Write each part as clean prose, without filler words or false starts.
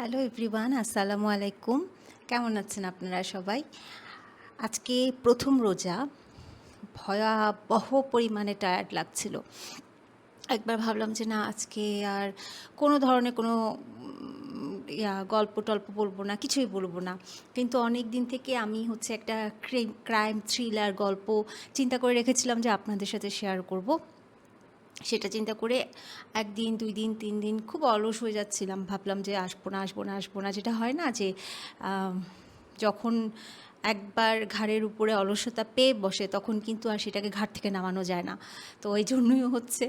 Hello everyone, আসসালামু আলাইকুম। কেমন আছেন আপনারা সবাই? আজকে প্রথম রোজা, ভয়াবহ পরিমাণে টায়ার্ড লাগছিল। একবার ভাবলাম যে না, আজকে আর কোনো ধরনের কোনো গল্প-টল্প বলবো না, কিছুই বলবো না। কিন্তু অনেক দিন থেকে আমি হচ্ছে একটা ক্রাইম থ্রিলার গল্প চিন্তা করে রেখেছিলাম যে আপনাদের সাথে শেয়ার করব। সেটা চিন্তা করে ১ দিন, ২ দিন, ৩ দিন খুব অলস হয়ে যাচ্ছিলাম। ভাবলাম যে আসবো না, আসবো না, আসবো না। যেটা হয় না যে আম যখন একবার ঘাড়ের উপরে অলসতা পেয়ে বসে তখন কিন্তু আর সেটাকে ঘাড় থেকে নামানো যায় না। তো এইজন্যই হচ্ছে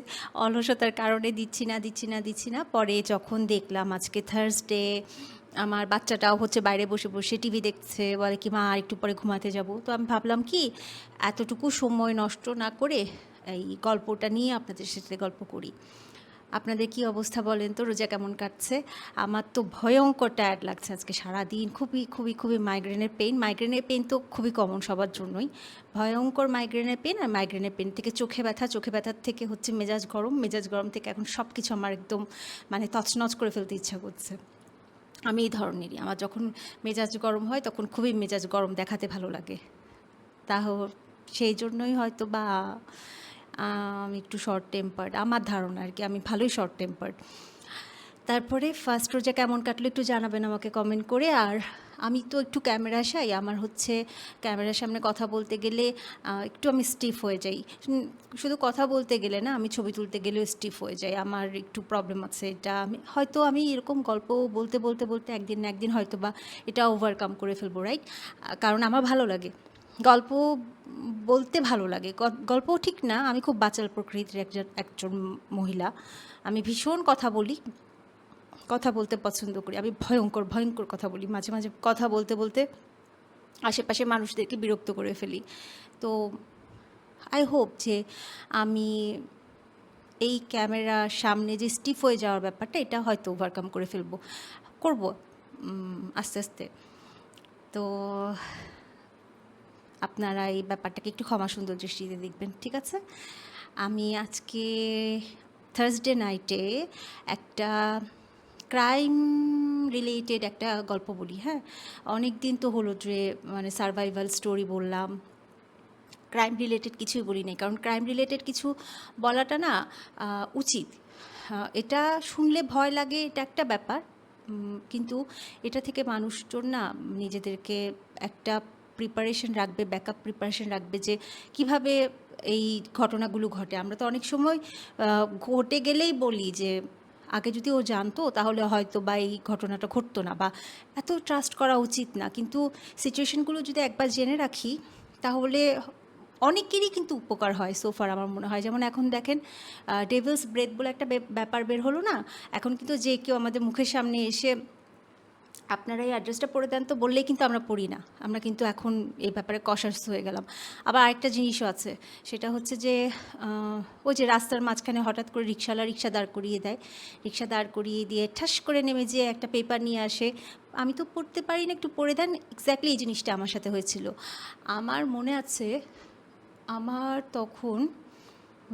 অলসতার কারণে দিচ্ছি না, দিচ্ছি না, দিচ্ছি না। পরে যখন দেখলাম আজকে থার্সডে, আমার বাচ্চাটাও হচ্ছে বাইরে বসে, বসে টিভি দেখছে। বলে কি, "মা আরেকটু পরে ঘুমাতে যাবো।" তো আমি ভাবলাম কি এতটুকু সময় নষ্ট না করে এই গল্পটা নিয়ে আপনাদের সাথে গল্প করি। আপনাদের কি অবস্থা বলেন তো? রোজা কেমন কাটছে? আমার তো ভয়ঙ্কর টায়ার্ড লাগছে আজকে সারাদিন। খুবই, খুবই, খুবই মাইগ্রেনের পেইন। মাইগ্রেনের পেইন তো খুবই কমন সবার জন্যই। ভয়ঙ্কর মাইগ্রেনের পেইন, আর মাইগ্রেনের পেইন থেকে চোখে ব্যথা, চোখে ব্যথার থেকে হচ্ছে মেজাজ গরম, মেজাজ গরম থেকে এখন সব কিছু আমার একদম মানে তছনছ করে ফেলতে ইচ্ছা করছে। আমি এই ধরনেরই। আমার যখন মেজাজ গরম হয় তখন খুবই মেজাজ গরম দেখাতে ভালো লাগে। তাহ সেই জন্যই হয়তোবা আমি একটু শর্ট টেম্পারড। আমার ধারণা আরকি আমি ভালোই শর্ট টেম্পারড। তারপরে ফার্স্ট রোজা কেমন কাটলো একটু জানাবেন আমাকে কমেন্ট করে। আর আমি তো একটু ক্যামেরা শাই। আমার হচ্ছে ক্যামেরার সামনে কথা বলতে গেলে একটু আমি স্টিফ হয়ে যাই। শুধু কথা বলতে গেলে না, আমি ছবি তুলতে গেলেও স্টিফ হয়ে যাই। আমার একটু প্রবলেম আছে এটা। আমি এরকম গল্প বলতে, বলতে, বলতে একদিন না একদিন হয়তোবা এটা ওভারকাম করে ফেলবো, রাইট? কারণ আমার ভালো লাগে। গল্প বলতে ভালো লাগে। গল্পও ঠিক না, আমি খুব বাচাল প্রকৃতির একজন মহিলা। আমি ভীষণ কথা বলি। কথা বলতে পছন্দ করি। আমি ভয়ঙ্কর, ভয়ঙ্কর কথা বলি। মাঝে, মাঝে কথা বলতে, বলতে আশেপাশের মানুষদেরকে বিরক্ত করে ফেলি। তো আই হোপ যে আমি এই ক্যামেরার সামনে যে স্টিফ হয়ে যাওয়ার ব্যাপারটা, এটা হয়তো ওভারকাম করে ফেলবো। করব আস্তে, আস্তে। তো আপনারা এই ব্যাপারটাকে একটু ক্ষমা সুন্দর দৃষ্টিতে দেখবেন, ঠিক আছে? আমি আজকে থার্সডে নাইটে একটা ক্রাইম রিলেটেড একটা গল্প বলি, হ্যাঁ? অনেক দিন তো হলো যে মানে সারভাইভাল স্টোরি বললাম, ক্রাইম রিলেটেড কিছুই বলি নাই। কারণ ক্রাইম রিলেটেড কিছু বলাটা না উচিত। এটা শুনলে ভয় লাগে, এটা একটা ব্যাপার। কিন্তু এটা থেকে মানুষজন না নিজেদেরকে একটা প্রিপারেশন রাখবে, ব্যাকআপ প্রিপারেশন রাখবে যে কিভাবে এই ঘটনাগুলো ঘটে। আমরা তো অনেক সময় ঘটে গেলেই বলি যে আগে যদি ও জানতো তাহলে হয়তো বা এই ঘটনাটা ঘটতো না, বা এত ট্রাস্ট করা উচিত না। কিন্তু সিচুয়েশনগুলো যদি একবার জেনে রাখি তাহলে অনেকেরই কিন্তু উপকার হয় সোফার আমার মনে হয়। যেমন এখন দেখেন ডেভিলস ব্রেথ বলে একটা ব্যাপার বের হলো না? এখন কিন্তু যে কেউ আমাদের মুখের সামনে এসে আপনারা এই অ্যাড্রেসটা পড়ে দেন তো বললেই কিন্তু আমরা পড়ি না। আমরা কিন্তু এখন এই ব্যাপারে কশাস হয়ে গেলাম। আবার আরেকটা জিনিসও আছে। সেটা হচ্ছে যে ওই যে রাস্তার মাঝখানে হঠাৎ করে রিক্সাওয়ালা রিক্সা দাঁড় করিয়ে দেয়। রিক্সা দাঁড় করিয়ে দিয়ে ঠাস করে নেমে যেয়ে একটা পেপার নিয়ে আসে। আমি তো পড়তে পারি না, একটু পড়ে দেন। এক্স্যাক্টলি এই জিনিসটা আমার সাথে হয়েছিল। আমার মনে আছে আমার তখন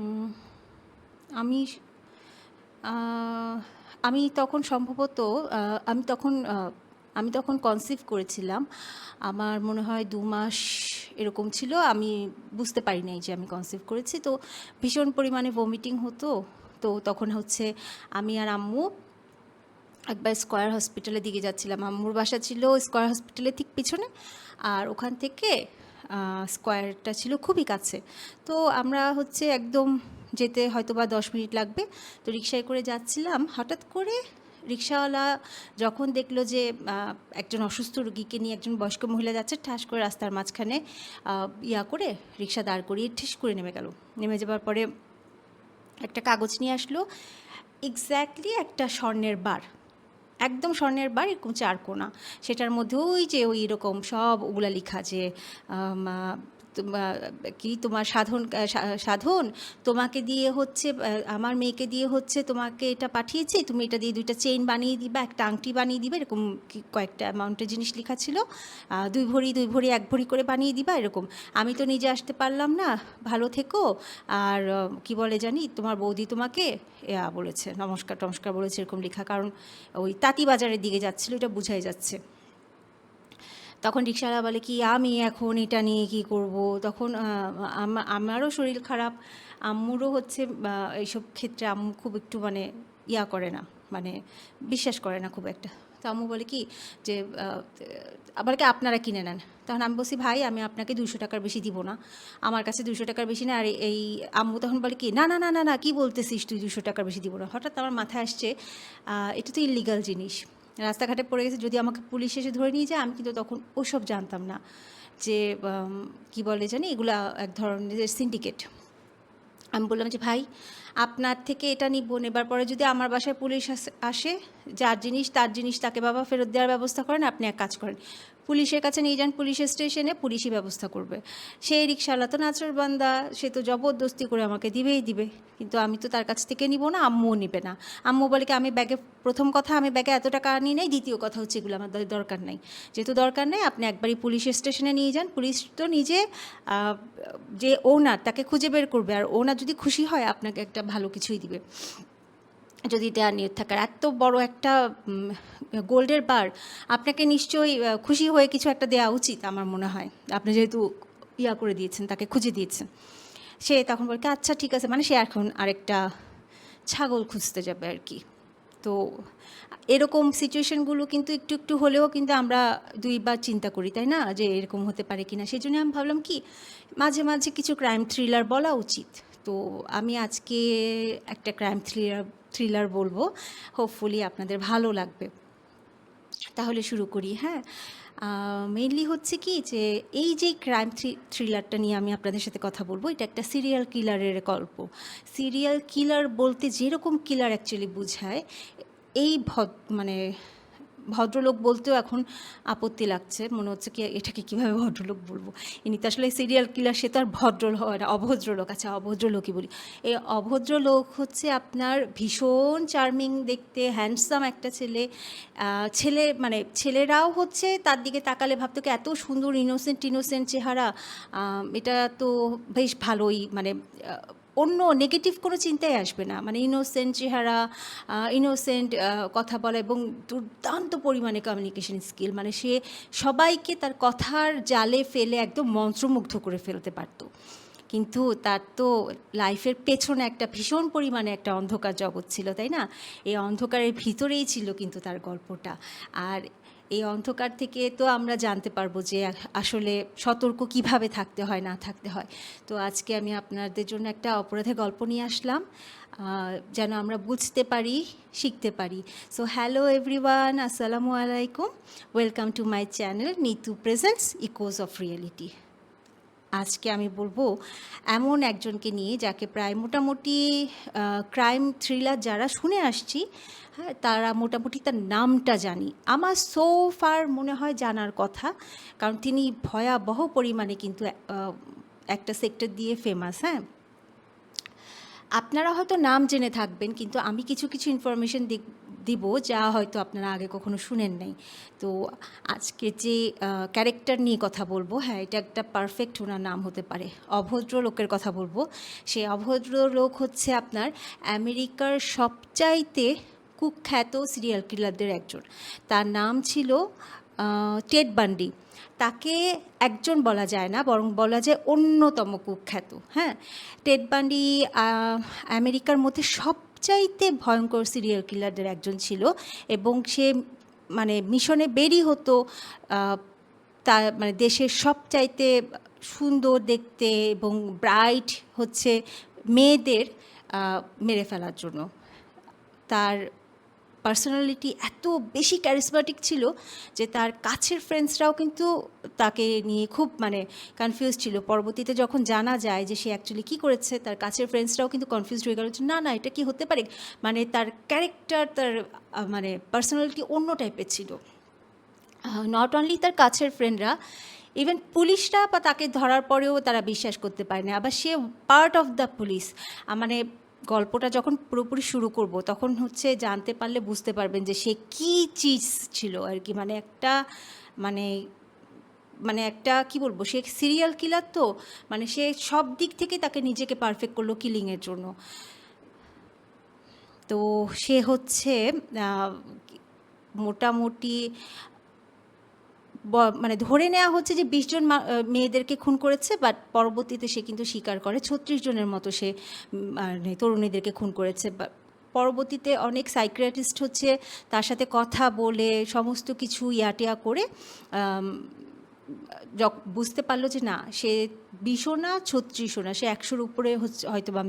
উম আমি আ আমি তখন সম্ভবত আ আমি তখন আ আমি তখন কনসিভ করেছিলাম। আমার মনে হয় ২ মাস এরকম ছিল। আমি বুঝতে পারি নাই যে আমি কনসিভ করেছি। তো ভীষণ পরিমাণে ভমিটিং হতো। তো তখন হচ্ছে আমি আর আম্মু একবার স্কয়ার হসপিটালের দিকে যাচ্ছিলাম। আম্মুর বাসা ছিল স্কয়ার হসপিটালের ঠিক পিছনে। আর ওখান থেকে স্কয়ারটা ছিল খুবই কাছে। তো আমরা হচ্ছে একদম যেতে হয়তোবা ১০ মিনিট লাগবে। তো রিকশায় করে যাচ্ছিলাম। হঠাৎ করে রিকশাওয়ালা যখন দেখলো যে একজন অসুস্থ রোগীকে নিয়ে একজন বয়স্ক মহিলা যাচ্ছে, ঠাস করে রাস্তার মাঝখানে করে রিকশা দাঁড় করিয়ে ঠিস করে নেমে গেল। নেমে যাবার পরে একটা কাগজ নিয়ে আসলো। এক্স্যাক্টলি একটা স্বর্ণের বার। একদম স্বর্ণের বার, এরকম ৪ কোনা। সেটার মধ্যে ওই যে ওই রকম সব ওগুলা লিখা যে আম আ কি তোমার সাধন তোমাকে দিয়ে হচ্ছে আমার মেয়েকে দিয়ে হচ্ছে তোমাকে এটা পাঠিয়েছি, তুমি এটা দিয়ে 2টা চেইন বানিয়ে দিবা, একটা আংটি বানিয়ে দিবা, এরকম কয়েকটা অ্যামাউন্টের জিনিস লেখা ছিল। 2 ভরি 2 ভরি 1 ভরি করে বানিয়ে দিবা এরকম। আমি তো নিজে আসতে পারলাম না, ভালো থেকো। আর কি বলে জানি তোমার বৌদি তোমাকে বলেছে, নমস্কার টমস্কার বলেছে এরকম লেখা, কারণ ওই তাঁতিবাজারের দিকে যাচ্ছিলো, এটা বোঝাই যাচ্ছে। তখন রিকশাওয়ালা বলে কি আমি এখন এটা নিয়ে কি করব? তখন আমারও শরীর খারাপ, আম্মুরও হচ্ছে এইসব ক্ষেত্রে আম্মু খুব একটু মানে করে না, মানে বিশ্বাস করে না খুব একটা। তো আম্মু বলে কি যে আবার কি আপনারা কিনে নেন। তখন আমি বলছি ভাই আমি আপনাকে 200 টাকার বেশি দিব না, আমার কাছে 200 টাকার বেশি না। আর এই আম্মু তখন বলে কি না না না না না কী বলতেছিস তুই 200 টাকার বেশি দিব না। হঠাৎ আমার মাথায় আসছে এটা তো ইল্লিগাল জিনিস, রাস্তাঘাটে পড়ে গেছে, যদি আমাকে পুলিশ এসে ধরে নিয়ে যায়, আমি কিন্তু তখন ওসব জানতাম না যে কি বলে জানি এগুলা এক ধরনের সিন্ডিকেট। আমি বললাম যে ভাই আপনার থেকে এটা নিব, নেবার পরে যদি আমার বাসায় পুলিশ আসে, যার জিনিস তার জিনিস তাকে বাবা ফেরত দেওয়ার ব্যবস্থা করেন, আপনি এক কাজ করেন পুলিশের কাছে নিয়ে যান, পুলিশের স্টেশনে পুলিশই ব্যবস্থা করবে। সেই রিকশাওয়ালা তো নাচরবান্দা, সে তো জবরদস্তি করে আমাকে দিবেই দিবে, কিন্তু আমি তো তার কাছ থেকে নিব না, আম্মুও নিবে না। আম্মু বলে কি আমি ব্যাগে, প্রথম কথা আমি ব্যাগে এত টাকা আনি নাই, দ্বিতীয় কথা হচ্ছে এগুলো আমার দরকার নাই, যেহেতু দরকার নেই আপনি একবারই পুলিশের স্টেশনে নিয়ে যান, পুলিশ তো নিজে যে ওনার তাকে খুঁজে বের করবে, আর ওনার যদি খুশি হয় আপনাকে একটা ভালো কিছুই দিবে। যদি দেওয়ার নিয়ত থাকার, এত বড় একটা গোল্ডের বার, আপনাকে নিশ্চয়ই খুশি হয়ে কিছু একটা দেওয়া উচিত আমার মনে হয়, আপনি যেহেতু করে দিয়েছেন, তাকে খুঁজে দিয়েছেন। সে তখন বলে আচ্ছা ঠিক আছে, মানে সে এখন আরেকটা ছাগল খুঁজতে যাবে আর কি। তো এরকম সিচুয়েশনগুলো কিন্তু একটু একটু হলেও কিন্তু আমরা 2বার চিন্তা করি, তাই না, যে এরকম হতে পারে কি না। সেই জন্য আমি ভাবলাম কি মাঝে মাঝে কিছু ক্রাইম থ্রিলার বলা উচিত। তো আমি আজকে একটা ক্রাইম থ্রিলার বলবো, হোপফুলি আপনাদের ভালো লাগবে। তাহলে শুরু করি। হ্যাঁ, মেইনলি হচ্ছে কি যে এই যে ক্রাইম থ্রিলারটা নিয়ে আমি আপনাদের সাথে কথা বলবো, এটা একটা সিরিয়াল কিলারের গল্প। সিরিয়াল কিলার বলতে যেরকম কিলার অ্যাকচুয়ালি বোঝায়, এই মানে ভদ্রলোক বলতেও এখন আপত্তি লাগছে, মনে হচ্ছে কি এটাকে কীভাবে ভদ্রলোক বলবো, ইনি তো আসলে সিরিয়াল কিলার, সে তো আর ভদ্রলোক হয় না, অভদ্রলোক। আচ্ছা অভদ্রলোকই বলি। এই অভদ্রলোক হচ্ছে আপনার ভীষণ চার্মিং দেখতে, হ্যান্ডসাম একটা ছেলে, মানে ছেলেরাও হচ্ছে তার দিকে তাকালে ভাবতো কি এত সুন্দর ইনোসেন্ট চেহারা, এটা তো বেশ ভালোই, মানে অন্য নেগেটিভ কোনো চিন্তাই আসবে না, মানে ইনোসেন্ট চেহারা, ইনোসেন্ট কথা বলা এবং দুর্দান্ত পরিমাণে কমিউনিকেশন স্কিল, মানে সে সবাইকে তার কথার জালে ফেলে একদম মন্ত্রমুগ্ধ করে ফেলতে পারতো। কিন্তু তার তো লাইফের পেছনে একটা ভীষণ পরিমাণে একটা অন্ধকার জগৎ ছিল, তাই না? এই অন্ধকারের ভিতরেই ছিল কিন্তু তার গল্পটা। আর এই অন্ধকার থেকে তো আমরা জানতে পারবো যে আসলে সতর্ক কিভাবে থাকতে হয় না থাকতে হয়। তো আজকে আমি আপনাদের জন্য একটা অপরাধের গল্প নিয়ে আসলাম, যেন আমরা বুঝতে পারি, শিখতে পারি। সো হ্যালো এভরিওয়ান, আসসালামু আলাইকুম, welcome to my channel Nitu presents Echoes of reality. আজকে আমি বলবো এমন একজনকে নিয়ে যাকে প্রায় মোটামুটি ক্রাইম থ্রিলার যারা শুনে আসছি, হ্যাঁ, তারা মোটামুটি তার নামটা জানি। আমার সো ফার মনে হয় জানার কথা, কারণ তিনি ভয়াবহ পরিমাণে কিন্তু একটা সেক্টর দিয়ে ফেমাস। হ্যাঁ, আপনারা হয়তো নাম জেনে থাকবেন, কিন্তু আমি কিছু কিছু ইনফরমেশন দিব যা হয়তো আপনারা আগে কখনো শুনেন নাই। তো আজকে যে ক্যারেক্টার নিয়ে কথা বলবো, হ্যাঁ, এটা একটা পারফেক্ট ওনার নাম হতে পারে। অভদ্র লোকের কথা বলবো। সেই অভদ্র লোক হচ্ছে আপনার আমেরিকার সবচাইতে কুখ্যাত সিরিয়াল কিলারদের একজন। তার নাম ছিল টেড বান্ডি। তাকে একজন বলা যায় না, বরং বলা যায় অন্যতম কুখ্যাত। হ্যাঁ, টেড বান্ডি আমেরিকার মধ্যে সবচাইতে ভয়ঙ্কর সিরিয়াল কিলারদের একজন ছিল, এবং সে মানে মিশনে বেরই হতো তার মানে দেশের সবচাইতে সুন্দর দেখতে এবং ব্রাইট হচ্ছে মেয়েদের মেরে ফেলার জন্য। তার পার্সোনালিটি এত বেশি ক্যারিসমেটিক ছিল যে তার কাছের ফ্রেন্ডসরাও কিন্তু তাকে নিয়ে খুব মানে কনফিউজ ছিল। পরবর্তীতে যখন জানা যায় যে সে অ্যাকচুয়ালি কী করেছে, তার কাছের ফ্রেন্ডসরাও কিন্তু কনফিউজড হয়ে গেল যে না না এটা কি হতে পারে, মানে তার ক্যারেক্টার, তার মানে পার্সোনালিটি অন্য টাইপের ছিল। নট অনলি তার কাছের ফ্রেন্ডরা, ইভেন পুলিশরা বা তাকে ধরার পরেও তারা বিশ্বাস করতে পারে না। আবার সে পার্ট অফ দ্য পুলিশ। মানে গল্পটা যখন পুরোপুরি শুরু করব তখন হচ্ছে জানতে পারলে বুঝতে পারবেন যে সে কী চিজ ছিল আর কি। মানে একটা মানে মানে একটা কি বলবো, সে সিরিয়াল কিলার, তো মানে সে সব দিক থেকে তাকে নিজেকে পারফেক্ট করলো কিলিংয়ের জন্য। তো সে হচ্ছে মোটামুটি মানে ধরে নেওয়া হচ্ছে যে ২০ জন মেয়েদেরকে খুন করেছে, বাট পরবর্তীতে সে কিন্তু স্বীকার করে ৩৬ জনের মতো সে মানে তরুণীদেরকে খুন করেছে। পরবর্তীতে অনেক সাইকিয়াট্রিস্ট হচ্ছে তার সাথে কথা বলে সমস্ত কিছু ইয়াটিয়া করে বুঝতে পারলো যে না, সে ২০ও না ৩৬ও না, সে ১০০-র উপরে হচ্ছে হয়তো বা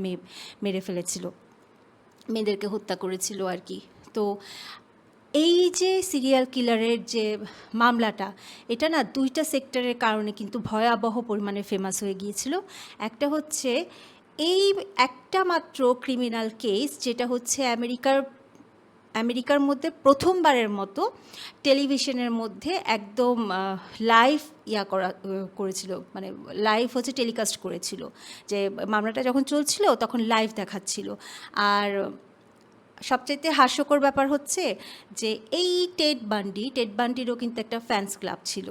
মেরে ফেলেছিল, মেয়েদেরকে হত্যা করেছিল আর কি। তো এই যে সিরিয়াল কিলারের যে মামলাটা, এটা না ২টা সেক্টরের কারণে কিন্তু ভয়াবহ পরিমাণে ফেমাস হয়ে গিয়েছিল। একটা হচ্ছে এই একটা মাত্র ক্রিমিনাল কেস, যেটা হচ্ছে আমেরিকার মধ্যে প্রথমবারের মতো টেলিভিশনের মধ্যে একদম লাইভ করেছিল, মানে লাইভ হচ্ছে টেলিকাস্ট করেছিল, যে মামলাটা যখন চলছিল তখন লাইভ দেখাচ্ছিল। আর সবচাইতে হাস্যকর ব্যাপার হচ্ছে যে এই টেড বান্ডিরও কিন্তু একটা ফ্যান্স ক্লাব ছিল।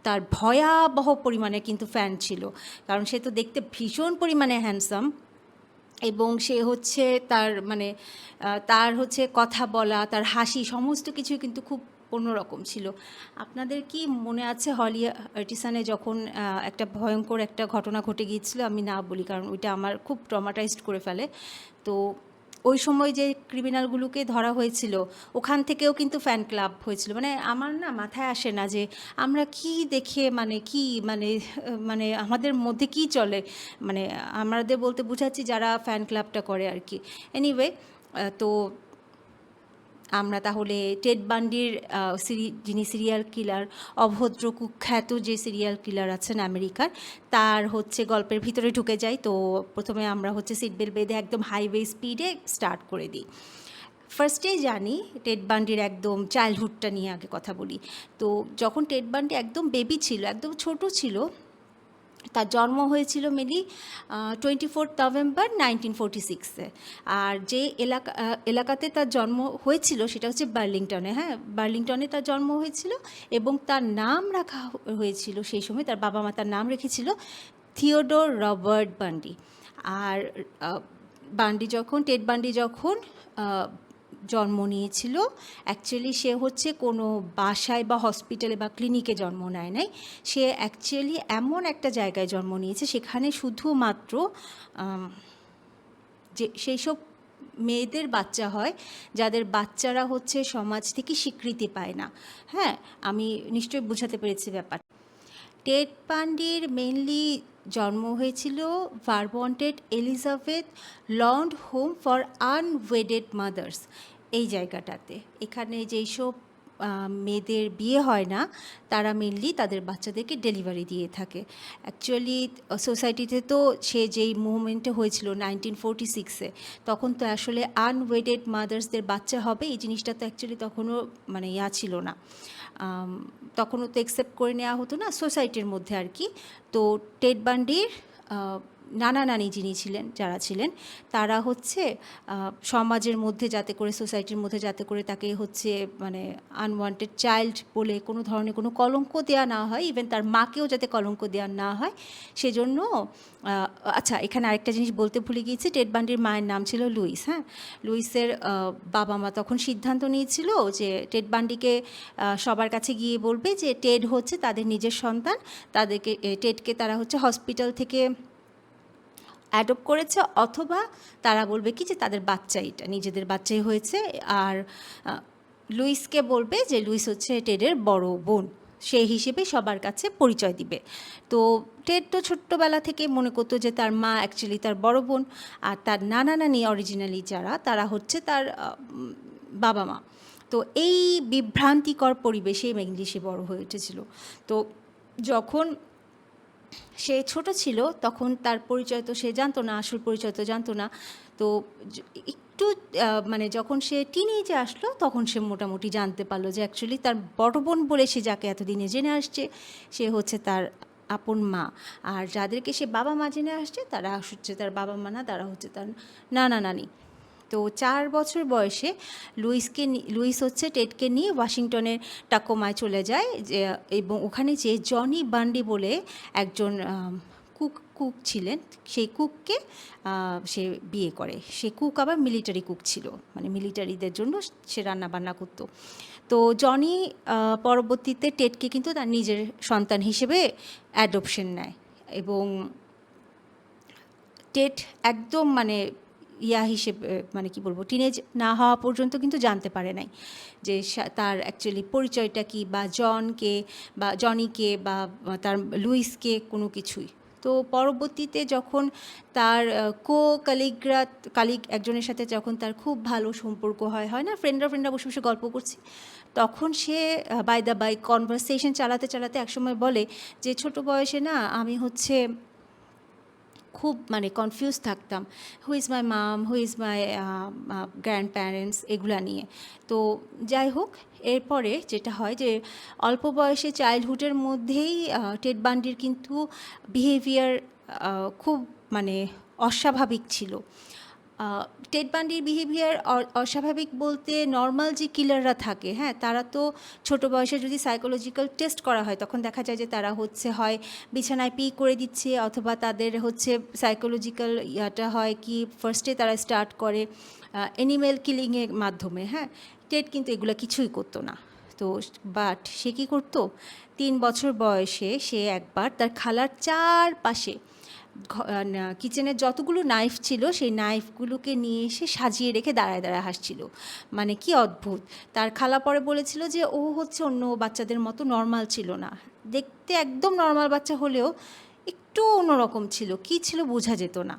তার ভয়াবহ পরিমাণে কিন্তু ফ্যান ছিল, কারণ সে তো দেখতে ভীষণ পরিমাণে হ্যান্ডসাম, এবং সে হচ্ছে তার হচ্ছে কথা বলা, তার হাসি, সমস্ত কিছু কিন্তু খুব অন্যরকম ছিল। আপনাদের কি মনে আছে হলি আর্টিসানে যখন একটা ভয়ঙ্কর একটা ঘটনা ঘটে গিয়েছিল? আমি না বলি কারণ ওইটা আমার খুব ট্রমাটাইজড করে ফেলে। তো ওই সময় যে ক্রিমিনালগুলোকে ধরা হয়েছিল ওখান থেকেও কিন্তু ফ্যান ক্লাব হয়েছিল। মানে আমার না মাথায় আসে না যে আমরা কি দেখে মানে আমাদের মধ্যে কি চলে, মানে আমাদের বলতে বুঝাচ্ছি যারা ফ্যান ক্লাবটা করে আর কি। এনিওয়ে, তো আমরা তাহলে টেড বান্ডির যিনি সিরিয়াল কিলার, অভদ্র কুখ্যাত যে সিরিয়াল কিলার আছেন আমেরিকার, তার হচ্ছে গল্পের ভিতরে ঢুকে যাই। তো প্রথমে আমরা হচ্ছে সিট বেল্ট বেঁধে একদম হাইওয়ে স্পিডে স্টার্ট করে দিই। ফার্স্টেই জানি টেড বান্ডির একদম চাইল্ডহুডটা নিয়ে আগে কথা বলি। তো যখন টেড বান্ডি একদম বেবি ছিল, একদম ছোট ছিল, তার জন্ম হয়েছিল মেনলি 24 নভেম্বর 1946-এ। আর যে এলাকাতে তার জন্ম হয়েছিল সেটা হচ্ছে বার্লিংটনে। হ্যাঁ, বার্লিংটনে তার জন্ম হয়েছিল, এবং তার নাম রাখা হয়েছিল সেই সময়, তার বাবা মা তার নাম রেখেছিল থিওডোর রবার্ট বান্ডি। আর টেড বান্ডি যখন জন্ম নিয়েছিল, অ্যাকচুয়ালি সে হচ্ছে কোনো বাসায় বা হসপিটালে বা ক্লিনিকে জন্ম নেয় নাই। সে অ্যাকচুয়ালি এমন একটা জায়গায় জন্ম নিয়েছে সেখানে শুধুমাত্র যে সেই সব মেয়েদের বাচ্চা হয় যাদের বাচ্চারা হচ্ছে সমাজ থেকে স্বীকৃতি পায় না। হ্যাঁ, আমি নিশ্চয়ই বোঝাতে পেরেছি ব্যাপার। টেড বান্ডির মেনলি জন্ম হয়েছিল ভারমন্টের এলিজাবেথ লন্ড হোম ফর আনওয়েডেড মাদার্স, এই জায়গাটাতে। এখানে যেই সব মেয়েদের বিয়ে হয় না তারা মেনলি তাদের বাচ্চাদেরকে ডেলিভারি দিয়ে থাকে। অ্যাকচুয়ালি সোসাইটিতে তো সে যেই মুভমেন্টে হয়েছিল 1946-এ, তখন তো আসলে আনওয়েডেড মাদার্সদের বাচ্চা হবে এই জিনিসটা তো অ্যাকচুয়ালি তখনও মানে ছিল না, তখনও তো অ্যাকসেপ্ট করে নেওয়া হতো না সোসাইটির মধ্যে আর কি। তো টেড বান্ডির নানা নানি যিনি ছিলেন, যারা ছিলেন, তারা হচ্ছে সমাজের মধ্যে যাতে করে, সোসাইটির মধ্যে যাতে করে তাকে হচ্ছে মানে আনওয়ান্টেড চাইল্ড বলে কোনো ধরনের কোনো কলঙ্ক দেওয়া না হয়, ইভেন তার মাকেও যাতে কলঙ্ক দেওয়া না হয় সেজন্য। আচ্ছা, এখানে আরেকটা জিনিস বলতে ভুলে গিয়েছি, টেড বান্ডির মায়ের নাম ছিল লুইস। হ্যাঁ, লুইসের বাবা মা তখন সিদ্ধান্ত নিয়েছিল যে টেড বান্ডিকে সবার কাছে গিয়ে বলবে যে টেড হচ্ছে তাদের নিজের সন্তান, টেডকে তারা হচ্ছে হসপিটাল থেকে অ্যাডপ্ট করেছে, অথবা তারা বলবে কি যে তাদের বাচ্চা, এটা নিজেদের বাচ্চাই হয়েছে। আর লুইসকে বলবে যে লুইস হচ্ছে টেডের বড় বোন, সেই হিসেবে সবার কাছে পরিচয় দিবে। তো টেড তো ছোট্টবেলা থেকে মনে করতো যে তার মা অ্যাকচুয়ালি তার বড় বোন, আর তার নানা নানি অরিজিনালি যারা, তারা হচ্ছে তার বাবা মা। তো এই বিভ্রান্তিকর পরিবেশেই মেনলি সে বড় হয়ে উঠেছিল। তো যখন সে ছোট ছিল তখন তার পরিচয় তো সে জানতো না, আসল পরিচয় তো জানতো না। তো একটু মানে যখন সে টিনেজে আসলো তখন সে মোটামুটি জানতে পারলো যে অ্যাকচুয়ালি তার বড় বোন বলে সে যাকে এতদিনে জেনে আসছে সে হচ্ছে তার আপন মা, আর যাদেরকে সে বাবা মা জেনে আসছে তারা হচ্ছে তার বাবা মা না, তারা হচ্ছে তার নানা নানি। তো 4 বছর বয়সে লুইস হচ্ছে টেডকে নিয়ে ওয়াশিংটনের টাকোমায় চলে যায় যে, এবং ওখানে যে জনি বান্ডি বলে একজন কুক ছিলেন, সেই কুককে সে বিয়ে করে। সে কুক আবার মিলিটারি কুক ছিল, মানে মিলিটারিদের জন্য সে রান্না বান্না করতো। তো জনি পরবর্তীতে টেডকে কিন্তু তার নিজের সন্তান হিসেবে অ্যাডপশন নেয়, এবং টেড একদম মানে হিসেবে মানে কি বলবো, টিনেজ না হওয়া পর্যন্ত কিন্তু জানতে পারে নাই যে তার অ্যাকচুয়ালি পরিচয়টা কি, বা জনকে বা জনিকে বা তার লুইসকে, কোনো কিছুই। তো পরবর্তীতে যখন তার কালিগ একজনের সাথে যখন তার খুব ভালো সম্পর্ক হয় না, ফ্রেন্ডরা বসে বসে গল্প করছি, তখন সে বাই কনভারসেশন চালাতে চালাতে একসময় বলে যে ছোট বয়সে না আমি হচ্ছে খুব মানে কনফিউজ থাকতাম, who is my mom, who is my grandparents, এগুলা নিয়ে। তো যাই হোক, এরপরে যেটা হয় যে অল্প বয়সে চাইল্ডহুডের মধ্যেই টেড বান্ডির কিন্তু বিহেভিয়ার খুব মানে অস্বাভাবিক ছিল। টেড বান্ডির বিহেভিয়ার অস্বাভাবিক বলতে, নর্মাল যে কিলাররা থাকে, হ্যাঁ, তারা তো ছোট বয়সে যদি সাইকোলজিক্যাল টেস্ট করা হয় তখন দেখা যায় যে তারা হচ্ছে হয় বিছানায় পি করে দিচ্ছে, অথবা তাদের হচ্ছে সাইকোলজিক্যাল ইয়াটা হয় কি ফার্স্টে তারা স্টার্ট করে অ্যানিমেল কিলিংয়ের মাধ্যমে। হ্যাঁ, টেড কিন্তু এগুলো কিছুই করতো না। তো বাট সে কী করতো, 3 বছর বয়সে সে একবার তার খালার চারপাশে কিচেনের যতগুলো নাইফ ছিল সেই নাইফগুলোকে নিয়ে এসে সাজিয়ে রেখে দাঁড়ায় দাঁড়ায় হাসছিল। মানে কি অদ্ভুত! তার খালা পরে বলেছিল যে ও হচ্ছে অন্য বাচ্চাদের মতো নর্মাল ছিল না, দেখতে একদম নর্মাল বাচ্চা হলেও একটু অন্যরকম ছিল, কি ছিল বোঝা যেত না।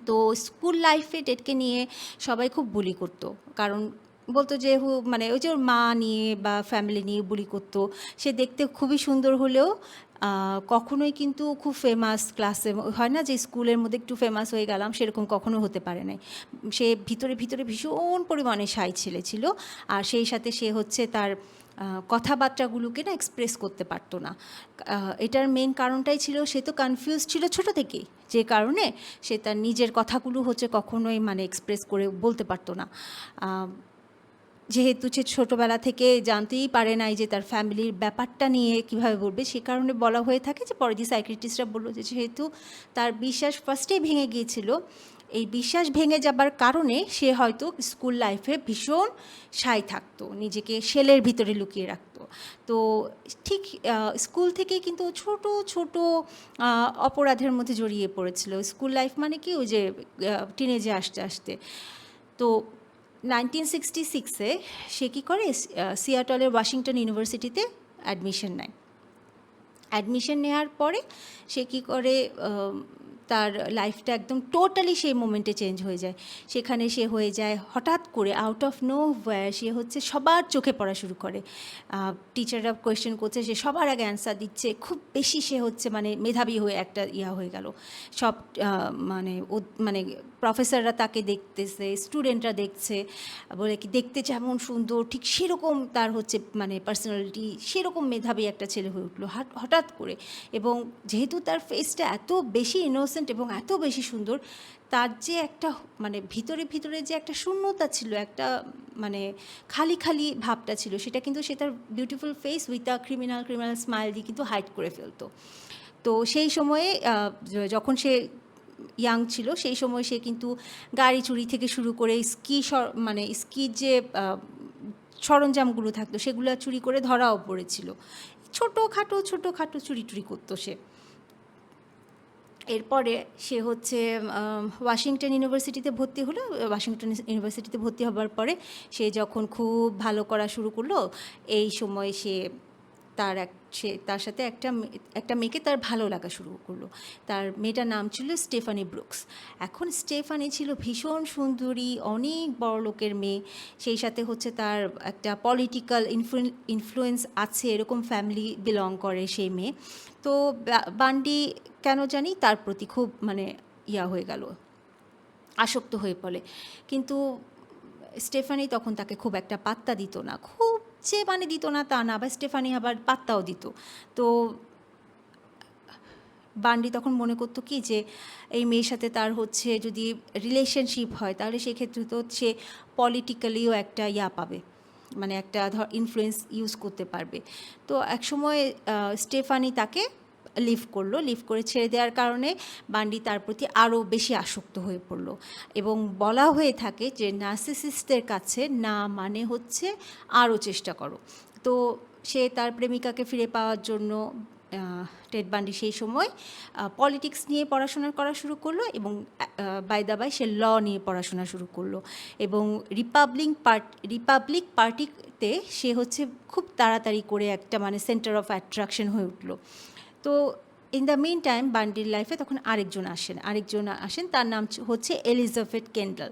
তো স্কুল লাইফে টেডকে নিয়ে সবাই খুব বুলি করতো, কারণ বলতো যে মানে ওই যে ওর মা নিয়ে বা ফ্যামিলি নিয়ে বুলি করতো। সে দেখতে খুবই সুন্দর হলেও কখনোই কিন্তু খুব ফেমাস ক্লাসে হয় না যে স্কুলের মধ্যে একটু ফেমাস হয়ে গেলাম, সেরকম কখনো হতে পারে নাই। সে ভিতরে ভিতরে ভীষণ পরিমাণে শাই ছেলে ছিল, আর সেই সাথে সে হচ্ছে তার কথাবার্তাগুলোকে না এক্সপ্রেস করতে পারতো না। এটার মেন কারণটাই ছিল সে তো কনফিউজ ছিল ছোটো থেকেই, যে কারণে সে তার নিজের কথাগুলো হচ্ছে কখনোই মানে এক্সপ্রেস করে বলতে পারতো না। যেহেতু সে ছোটোবেলা থেকে জানতেই পারে নাই যে তার ফ্যামিলির ব্যাপারটা নিয়ে কীভাবে বলবে, সে কারণে বলা হয়ে থাকে যে পরে যে সাইকিয়াট্রিস্টরা বললো যে যেহেতু তার বিশ্বাস ফার্স্টেই ভেঙে গিয়েছিল, এই বিশ্বাস ভেঙে যাবার কারণে সে হয়তো স্কুল লাইফে ভীষণ শাই থাকতো, নিজেকে শেলের ভিতরে লুকিয়ে রাখতো। তো ঠিক স্কুল থেকে কিন্তু ছোট ছোট অপরাধের মধ্যে জড়িয়ে পড়েছিল। স্কুল লাইফ মানে কি ওই যে টিনেজে আসতে আসতে। তো 1966-এ সে কী করে, সিয়াটলের ওয়াশিংটন ইউনিভার্সিটিতে অ্যাডমিশন নেয়। অ্যাডমিশন নেওয়ার পরে সে কী করে, তার লাইফটা একদম টোটালি সেই মোমেন্টে চেঞ্জ হয়ে যায়। সেখানে সে হয়ে যায় হঠাৎ করে আউট অফ নো ওয়্যার, সে হচ্ছে সবার চোখে পড়া শুরু করে। টিচাররা কোয়েশ্চেন করছে, সে সবার আগে অ্যান্সার দিচ্ছে, খুব বেশি সে হচ্ছে মানে মেধাবী হয়ে একটা হয়ে গেল। সব মানে প্রফেসররা তাকে দেখতেছে, স্টুডেন্টরা দেখছে, বলে কি দেখতে যেমন সুন্দর ঠিক সেরকম তার হচ্ছে মানে পার্সোনালিটি, সেরকম মেধাবী একটা ছেলে হয়ে উঠলো হঠাৎ করে। এবং যেহেতু তার ফেসটা এত বেশি ইনোসেন্ট এবং এত বেশি সুন্দর, তার যে একটা মানে ভিতরে ভিতরে যে একটা শূন্যতা ছিল, একটা মানে খালি খালি ভাবটা ছিল, সেটা কিন্তু সে তার beautiful face with a criminal smile দিয়ে কিন্তু হাইড করে ফেলতো। তো সেই সময়ে যখন সে ইয়াং ছিল, সেই সময় সে কিন্তু গাড়ি চুরি থেকে শুরু করে মানে স্কির যে সরঞ্জামগুলো থাকতো সেগুলো চুরি করে ধরাও পড়েছিল। ছোটোখাটো চুরি টুরি করতো সে। এরপরে সে হচ্ছে ওয়াশিংটন ইউনিভার্সিটিতে ভর্তি হলো। ওয়াশিংটন ইউনিভার্সিটিতে ভর্তি হবার পরে সে যখন খুব ভালো করা শুরু করলো, এই সময় তার সাথে একটা মেয়েকে তার ভালো লাগা শুরু করলো। তার মেয়েটার নাম ছিল স্টেফানি ব্রুকস। এখন স্টেফানি ছিল ভীষণ সুন্দরী, অনেক বড়লোকের মেয়ে, সেই সাথে হচ্ছে তার একটা পলিটিক্যাল ইনফ্লুয়েন্স আছে, এরকম ফ্যামিলি বিলং করে সেই মেয়ে। তো বান্ডি কেন জানি তার প্রতি খুব মানে হয়ে গেল, আসক্ত হয়ে পড়ে। কিন্তু স্টেফানি তখন তাকে খুব একটা পাত্তা দিত না। খুব যে মানে দিত না তা না, আবার স্টেফানি আবার পাত্তাও দিত। তো বান্ডি তখন মনে করতো কি যে এই মেয়ের সাথে তার হচ্ছে যদি রিলেশনশিপ হয় তাহলে সেক্ষেত্রে তো সে পলিটিক্যালিও একটা পাবে, মানে একটা ইনফ্লুয়েন্স ইউজ করতে পারবে। তো একসময় স্টেফানি তাকে লিভ করে ছেড়ে দেওয়ার কারণে বান্ডি তার প্রতি আরও বেশি আসক্ত হয়ে পড়লো। এবং বলা হয়ে থাকে যে নার্সিসিস্টদের কাছে না মানে হচ্ছে আরও চেষ্টা করো। তো সে তার প্রেমিকাকে ফিরে পাওয়ার জন্য টেড বান্ডি সেই সময় পলিটিক্স নিয়ে পড়াশোনা করা শুরু করলো এবং বাই দ্য বাই সে ল নিয়ে পড়াশোনা শুরু করলো এবং রিপাবলিক পার্টিতে সে হচ্ছে খুব তাড়াতাড়ি করে একটা মানে সেন্টার অফ অ্যাট্রাকশন হয়ে উঠলো। তো ইন দ্য মেইন টাইম বান্ডির লাইফে তখন আরেকজন আসেন, তার নাম হচ্ছে এলিজাবেথ কেন্ডাল।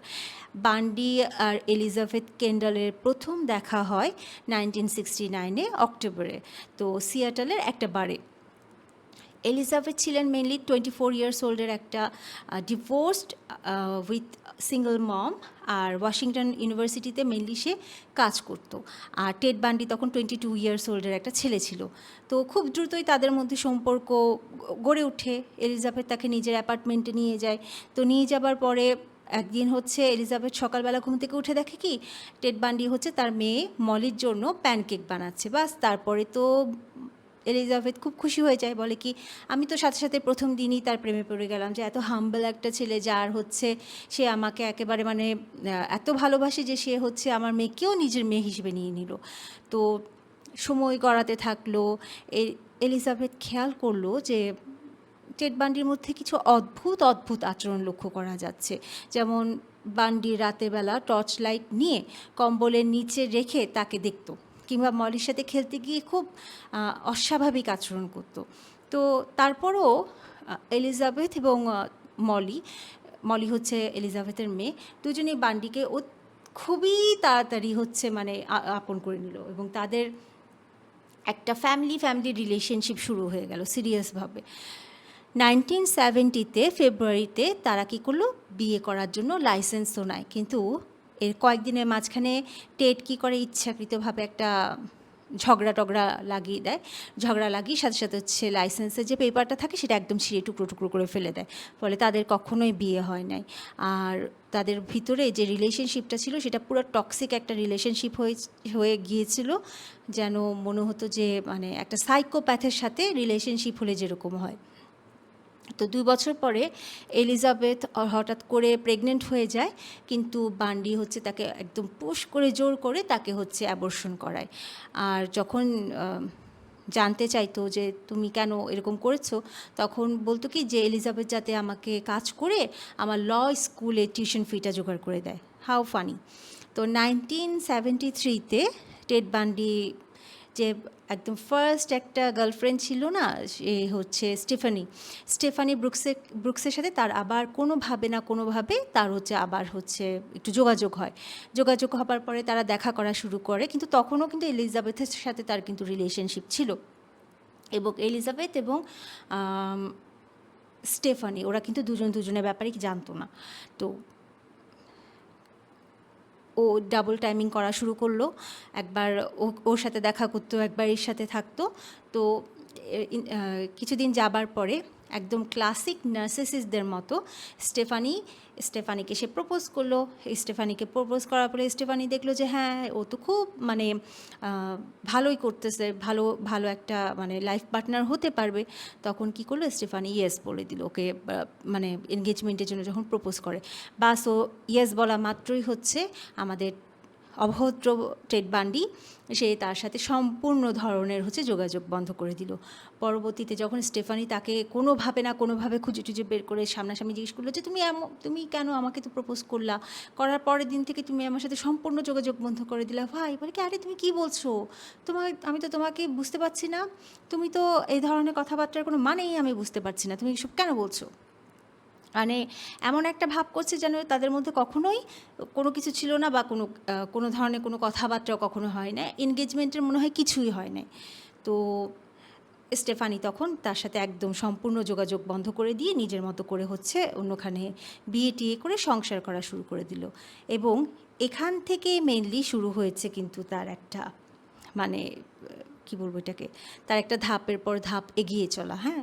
বান্ডি আর এলিজাবেথ কেন্ডালের প্রথম দেখা হয় 1969 অক্টোবরে, তো সিয়াটলের একটা বারে। এলিজাবেথ ছিলেন মেনলি 24 ইয়ার্স ওল্ডের একটা ডিভোর্সড উইথ সিঙ্গল মম, আর ওয়াশিংটন ইউনিভার্সিটিতে মেনলি সে কাজ করত। আর টেড বান্ডি তখন 22 ইয়ার্স ওল্ডের একটা ছেলে ছিল। তো খুব দ্রুতই তাদের মধ্যে সম্পর্ক গড়ে ওঠে। এলিজাবেথ তাকে নিজের অ্যাপার্টমেন্টে নিয়ে যায়। তো নিয়ে যাবার পরে একদিন হচ্ছে এলিজাবেথ সকালবেলা ঘুম থেকে উঠে দেখে কি টেড বান্ডি হচ্ছে তার মেয়ে মলির জন্য প্যানকেক বানাচ্ছে। বাস তারপরে তো এলিজাবেথ খুব খুশি হয়ে যায়, বলে কি আমি তো সাথে সাথে প্রথম দিনই তার প্রেমে পড়ে গেলাম যে এত হাম্বল একটা ছেলে, যার হচ্ছে সে আমাকে একেবারে মানে এত ভালোবাসে যে সে হচ্ছে আমার মেয়েকেও নিজের মেয়ে হিসেবে নিয়ে নিল। তো সময় গড়াতে থাকলো। এলিজাবেথ খেয়াল করলো যে টেড বান্ডির মধ্যে কিছু অদ্ভুত অদ্ভুত আচরণ লক্ষ্য করা যাচ্ছে। যেমন বান্ডি রাতের বেলা টর্চ লাইট নিয়ে কম্বলের নিচে রেখে তাকে দেখতো, কিংবা মলির সাথে খেলতে গিয়ে খুব অস্বাভাবিক আচরণ করত। তো তারপরও এলিজাবেথ এবং মলি হচ্ছে এলিজাবেথের মেয়ে, দুজনেই বান্ডিকে খুবই তাড়াতাড়ি হচ্ছে মানে আপন করে নিল এবং তাদের একটা ফ্যামিলি রিলেশনশিপ শুরু হয়ে গেল সিরিয়াসভাবে। 1970 ফেব্রুয়ারিতে তারা কী করলো, বিয়ে করার জন্য লাইসেন্সও নেয়। কিন্তু এর কয়েকদিনের মাঝখানে টেড কী করে, ইচ্ছাকৃতভাবে একটা ঝগড়া লাগিয়ে দেয়। ঝগড়া লাগিয়ে সাথে সাথে হচ্ছে লাইসেন্সের যে পেপারটা থাকে সেটা একদম ছিঁড়ে টুকরো টুকরো করে ফেলে দেয়। ফলে তাদের কখনোই বিয়ে হয় নাই। আর তাদের ভিতরে যে রিলেশনশিপটা ছিল সেটা পুরো টক্সিক একটা রিলেশনশিপ হয়ে গিয়েছিল, যেন মনে হতো যে মানে একটা সাইকোপ্যাথের সাথে রিলেশনশিপ হলে যেরকম হয়। তো 2 বছর পরে এলিজাবেথ হঠাৎ করে প্রেগনেন্ট হয়ে যায়, কিন্তু বান্ডি হচ্ছে তাকে একদম পুশ করে জোর করে তাকে হচ্ছে অ্যাবর্শন করায়। আর যখন জানতে চাইতো যে তুমি কেন এরকম করেছো, তখন বলতো কি যে এলিজাবেথ যাতে আমাকে কাজ করে আমার ল স্কুলে টিউশন ফিটা জোগাড় করে দেয়। How funny. তো 1973 টেড বান্ডি যে একদম ফার্স্ট একটা গার্লফ্রেন্ড ছিল না, সে হচ্ছে স্টেফানি ব্রুকসের সাথে তার আবার কোনোভাবে তার হচ্ছে আবার হচ্ছে একটু যোগাযোগ হবার পরে তারা দেখা করা শুরু করে। কিন্তু তখনও কিন্তু এলিজাবেথের সাথে তার কিন্তু রিলেশনশিপ ছিল, এবং এলিজাবেথ এবং স্টেফানি ওরা কিন্তু দুজনের ব্যাপারে কি জানতো না। তো ও ডাবল টাইমিং করা শুরু করলো, একবার ওর সাথে দেখা করতো, একবার এর সাথে থাকতো। তো কিছুদিন যাবার পরে একদম ক্লাসিক নার্সিসিস্টদের মতো স্টেফানিকে সে প্রপোজ করলো। স্টেফানিকে প্রপোজ করার পরে স্টেফানি দেখলো যে হ্যাঁ ও তো খুব মানে ভালোই করতেছে, ভালো একটা মানে লাইফ পার্টনার হতে পারবে। তখন কি করলো, স্টেফানি ইয়েস বলে দিল ওকে, মানে এনগেজমেন্টের জন্য যখন প্রপোজ করে। বাস ও ইয়েস বলা মাত্রই হচ্ছে আমাদের অভদ্র টেড বান্ডি সে তার সাথে সম্পূর্ণ ধরনের হচ্ছে যোগাযোগ বন্ধ করে দিল। পরবর্তীতে যখন স্টেফানি তাকে কোনোভাবে খুঁজে টুজে বের করে সামনাসামনি জিজ্ঞেস করলো যে তুমি কেন আমাকে তো প্রপোজ করার পরের দিন থেকে তুমি আমার সাথে সম্পূর্ণ যোগাযোগ বন্ধ করে দিলা। ভাই বলে কি, আরে তুমি কী বলছো, আমি তো তোমাকে বুঝতে পারছি না, তুমি তো এই ধরনের কথাবার্তার কোনো মানেই আমি বুঝতে পারছি না, তুমি এসব কেন বলছো। মানে এমন একটা ভাব করছে যেন তাদের মধ্যে কখনোই কোনো কিছু ছিল না, বা কোনো ধরনের কোনো কথাবার্তাও কখনো হয় না, এনগেজমেন্টের মনে হয় কিছুই হয় না। তো স্টেফানি তখন তার সাথে একদম সম্পূর্ণ যোগাযোগ বন্ধ করে দিয়ে নিজের মতো করে হচ্ছে অন্যখানে বিয়ে টিয়ে করে সংসার করা শুরু করে দিল। এবং এখান থেকেই মেইনলি শুরু হয়েছে কিন্তু তার একটা মানে কি বলবো এটাকে, তার একটা ধাপের পর ধাপ এগিয়ে চলা। হ্যাঁ,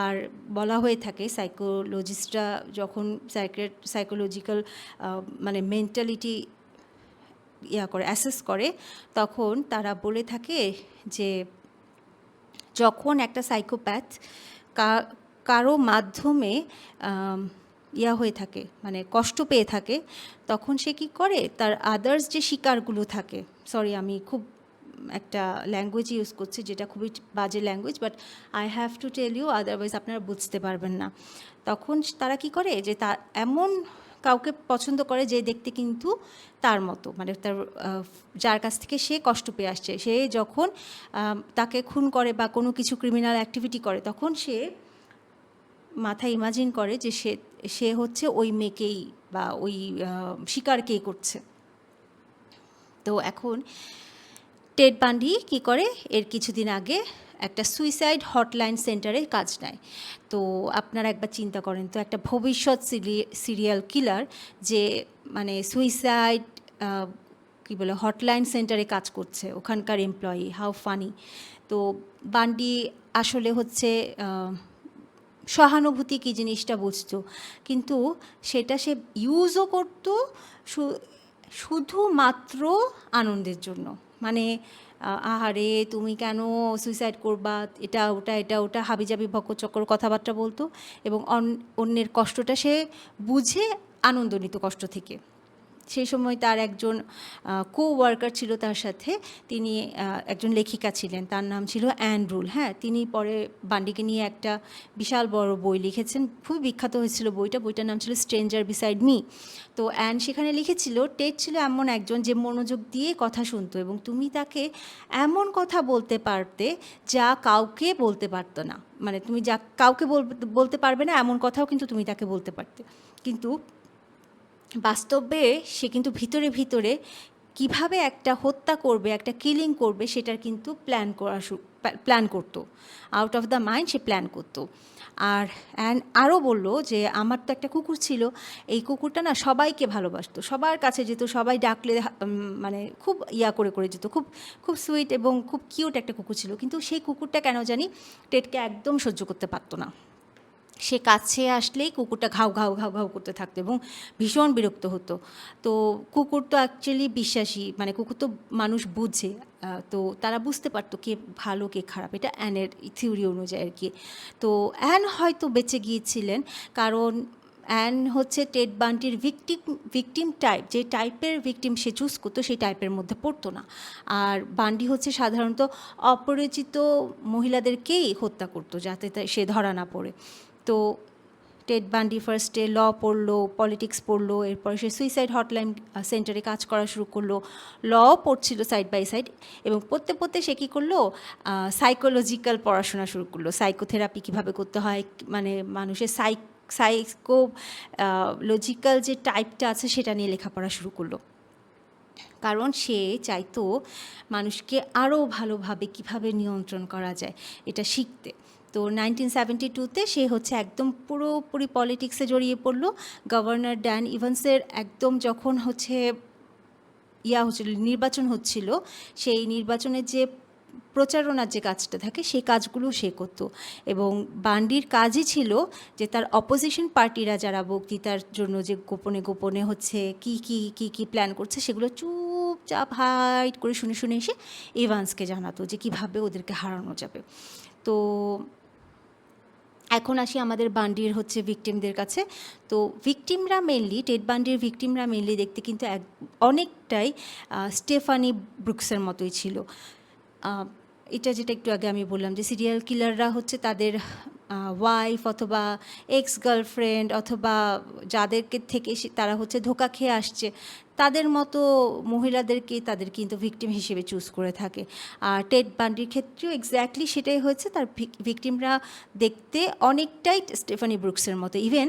আর বলা হয়ে থাকে সাইকোলজিস্টরা যখন সাইকোলজিক্যাল মানে মেন্টালিটি করে অ্যাসেস করে, তখন তারা বলে থাকে যে যখন একটা সাইকোপ্যাথ কারো মাধ্যমে হয়ে থাকে, মানে কষ্ট পেয়ে থাকে, তখন সে কী করে, তার আদার্স যে শিকারগুলো থাকে, সরি আমি খুব একটা ল্যাঙ্গুয়েজ ইউজ করছি যেটা খুবই বাজে language, but I have to tell you, otherwise আপনারা বুঝতে পারবেন না। তখন তারা কি করে যে তার এমন কাউকে পছন্দ করে যে দেখতে কিন্তু তার মতো, মানে তার যার কাছ থেকে সে কষ্ট পেয়ে আসছে, সে যখন তাকে খুন করে বা কোনো কিছু ক্রিমিনাল অ্যাক্টিভিটি করে, তখন সে মাথায় ইমাজিন করে যে সে হচ্ছে ওই মেয়েকেই বা ওই শিকারকেই করছে। তো এখন টেড বান্ডি কী করে, এর কিছুদিন আগে একটা সুইসাইড হটলাইন সেন্টারে কাজ নেয়। তো আপনারা একবার চিন্তা করেন তো, একটা ভবিষ্যৎ সিরিয়াল কিলার যে মানে সুইসাইড কী বলে হটলাইন সেন্টারে কাজ করছে, ওখানকার এমপ্লয়ি, হাউ ফানি। তো বান্ডি আসলে হচ্ছে সহানুভূতি কী জিনিসটা বুঝতো, কিন্তু সেটা সে ইউজও করতো শুধুমাত্র আনন্দের জন্য। মানে আহারে তুমি কেন সুইসাইড করবা, এটা ওটা হাবিজাবি ভক্কচক্কর কথাবার্তা বলতো, এবং অন্যের কষ্টটা সে বুঝে আনন্দ নিত কষ্ট থেকে। সেই সময় তার একজন ওয়ার্কার ছিল তার সাথে, তিনি একজন লেখিকা ছিলেন, তার নাম ছিল অ্যান রুল। হ্যাঁ, তিনি পরে বান্ডিকে নিয়ে একটা বিশাল বড় বই লিখেছেন, খুবই বিখ্যাত হয়েছিল বইটার নাম ছিল স্ট্রেঞ্জার বিসাইড মি। তো অ্যান সেখানে লিখেছিল টেড ছিল এমন একজন যে মনোযোগ দিয়ে কথা শুনতো, এবং তুমি তাকে এমন কথা বলতে পারতে যা কাউকে বলতে পারতো না, মানে তুমি যা কাউকে বলতে পারবে না এমন কথাও কিন্তু তুমি তাকে বলতে পারতে। কিন্তু বাস্তবে সে কিন্তু ভিতরে ভিতরে কিভাবে একটা হত্যা করবে, একটা কিলিং করবে, সেটার কিন্তু প্ল্যান করতো। Out of the mind say plan করতো। আর আরও বললো যে আমার তো একটা কুকুর ছিল, এই কুকুরটা না সবাইকে ভালোবাসতো, সবার কাছে যেত, সবাই ডাকলে মানে খুব করে যেত, খুব খুব সুইট এবং খুব কিউট একটা কুকুর ছিল। কিন্তু সেই কুকুরটা কেন জানি টেডকে একদম সহ্য করতে পারতো না। সে কাছে আসলেই কুকুরটা ঘাউ ঘাউ ঘাউ ঘাউ করতে থাকতো এবং ভীষণ বিরক্ত হতো। তো কুকুর তো অ্যাকচুয়ালি বিশ্বাসী, মানে কুকুর তো মানুষ বুঝে, তো তারা বুঝতে পারতো কে ভালো কে খারাপ, এটা অ্যানের থিওরি অনুযায়ী আর কি। তো অ্যান হয়তো বেঁচে গিয়েছিলেন কারণ অ্যান হচ্ছে টেড বান্ডির ভিকটিম টাইপ, যে টাইপের ভিকটিম সে চুজ করতো সেই টাইপের মধ্যে পড়তো না। আর বান্ডি হচ্ছে সাধারণত অপরিচিত মহিলাদেরকেই হত্যা করতো যাতে সে ধরা না পড়ে। তো টেড বান্ডি ফার্স্টে ল পড়লো, পলিটিক্স পড়লো, এরপর সে সুইসাইড হটলাইন সেন্টারে কাজ করা শুরু করলো, পড়ছিল সাইড বাই সাইড, এবং পড়তে সে কী করলো, সাইকোলজিক্যাল পড়াশোনা শুরু করলো, সাইকোথেরাপি কীভাবে করতে হয়, মানে মানুষের লজিক্যাল যে টাইপটা আছে সেটা নিয়ে লেখাপড়া শুরু করলো। কারণ সে চাইতো মানুষকে আরও ভালোভাবে কীভাবে নিয়ন্ত্রণ করা যায় এটা শিখতে। তো 1972-তে সে হচ্ছে একদম পুরোপুরি পলিটিক্সে জড়িয়ে পড়লো। গভর্নর ড্যান ইভান্সের একদম যখন হচ্ছে নির্বাচন হচ্ছিল, সেই নির্বাচনের যে প্রচারণার যে কাজটা থাকে সেই কাজগুলো সে করতো, এবং বান্ডির কাজই ছিল যে তার অপোজিশন পার্টিরা যারা বক্তৃতার জন্য যে গোপনে হচ্ছে কি প্ল্যান করছে সেগুলো চুপচাপ হাইড করে শুনে এসে ইভান্সকে জানাতো যে কীভাবে ওদেরকে হারানো যাবে। তো এখন আসি আমাদের বান্ডির হচ্ছে ভিকটিমদের কাছে। তো ভিকটিমরা মেনলি, টেড বান্ডির ভিকটিমরা মেনলি দেখতে কিন্তু অনেকটাই স্টেফানি ব্রুকসের মতোই ছিল। এটা যেটা একটু আগে আমি বললাম যে সিরিয়াল কিলাররা হচ্ছে তাদের ওয়াইফ অথবা এক্স গার্লফ্রেন্ড অথবা যাদেরকে থেকে তারা হচ্ছে ধোঁকা খেয়ে আসছে তাদের মতো মহিলাদেরকে তাদের কিন্তু ভিকটিম হিসেবে চুজ করে থাকে। আর টেড বান্ডির ক্ষেত্রেও এক্স্যাক্টলি সেটাই হয়েছে, তার ভিকটিমরা দেখতে অনেকটাই স্টেফানি ব্রুকসের মতো। ইভেন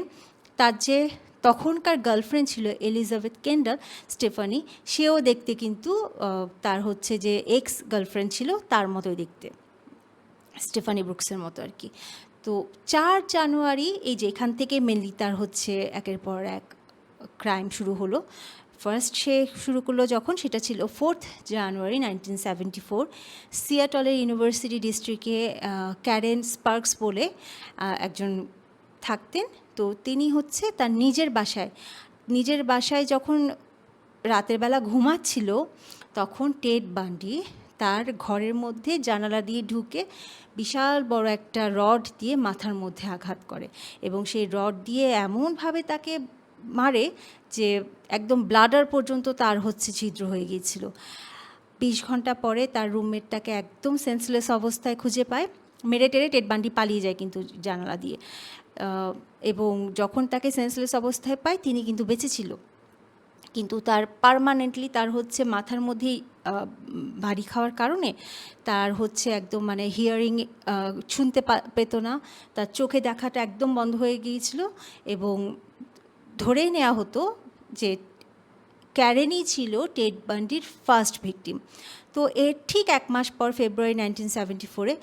তার যে তখনকার গার্লফ্রেন্ড ছিল এলিজাবেথ কেন্ডাল, স্টেফানি, সেও দেখতে কিন্তু তার হচ্ছে যে এক্স গার্লফ্রেন্ড ছিল তার মতোই দেখতে। স্টেফানি ব্রুকসের মতো আর কি। তো 4 জানুয়ারি এই যে এখান থেকে মেনলি তার হচ্ছে একের পর এক ক্রাইম শুরু হলো। ফার্স্ট সে শুরু করলো যখন, সেটা ছিল 4 জানুয়ারি 1974, সিয়াটলের ইউনিভার্সিটি ডিস্ট্রিক্টে ক্যারেন স্পার্কস বলে একজন থাকতেন। তো তিনি হচ্ছে তার নিজের বাসায় যখন রাতের বেলা ঘুমাচ্ছিল, তখন টেড বান্ডি তার ঘরের মধ্যে জানালা দিয়ে ঢুকে বিশাল বড় একটা রড দিয়ে মাথার মধ্যে আঘাত করে, এবং সেই রড দিয়ে এমনভাবে তাকে মারে যে একদম ব্লাডার পর্যন্ত তার হচ্ছে ছিদ্র হয়ে গিয়েছিল। 20 ঘন্টা পরে তার রুমমেটটাকে একদম সেন্সলেস অবস্থায় খুঁজে পায়। মেরে টেরে টেড বান্ডি পালিয়ে যায় কিন্তু জানালা দিয়ে, এবং যখন তাকে সেন্সলেস অবস্থায় পায় তিনি কিন্তু বেঁচে ছিল, কিন্তু তার পার্মানেন্টলি তার হচ্ছে মাথার মধ্যেই বাড়ি খাওয়ার কারণে তার হচ্ছে একদম মানে হিয়ারিং শুনতে পেত না, তার চোখে দেখাটা একদম বন্ধ হয়ে গিয়েছিল, এবং ধরেই নেওয়া হতো যে ক্যারেনই ছিল টেড বান্ডির ফার্স্ট ভিকটিম। তো এর ঠিক 1 মাস পর ফেব্রুয়ারি 1974-এ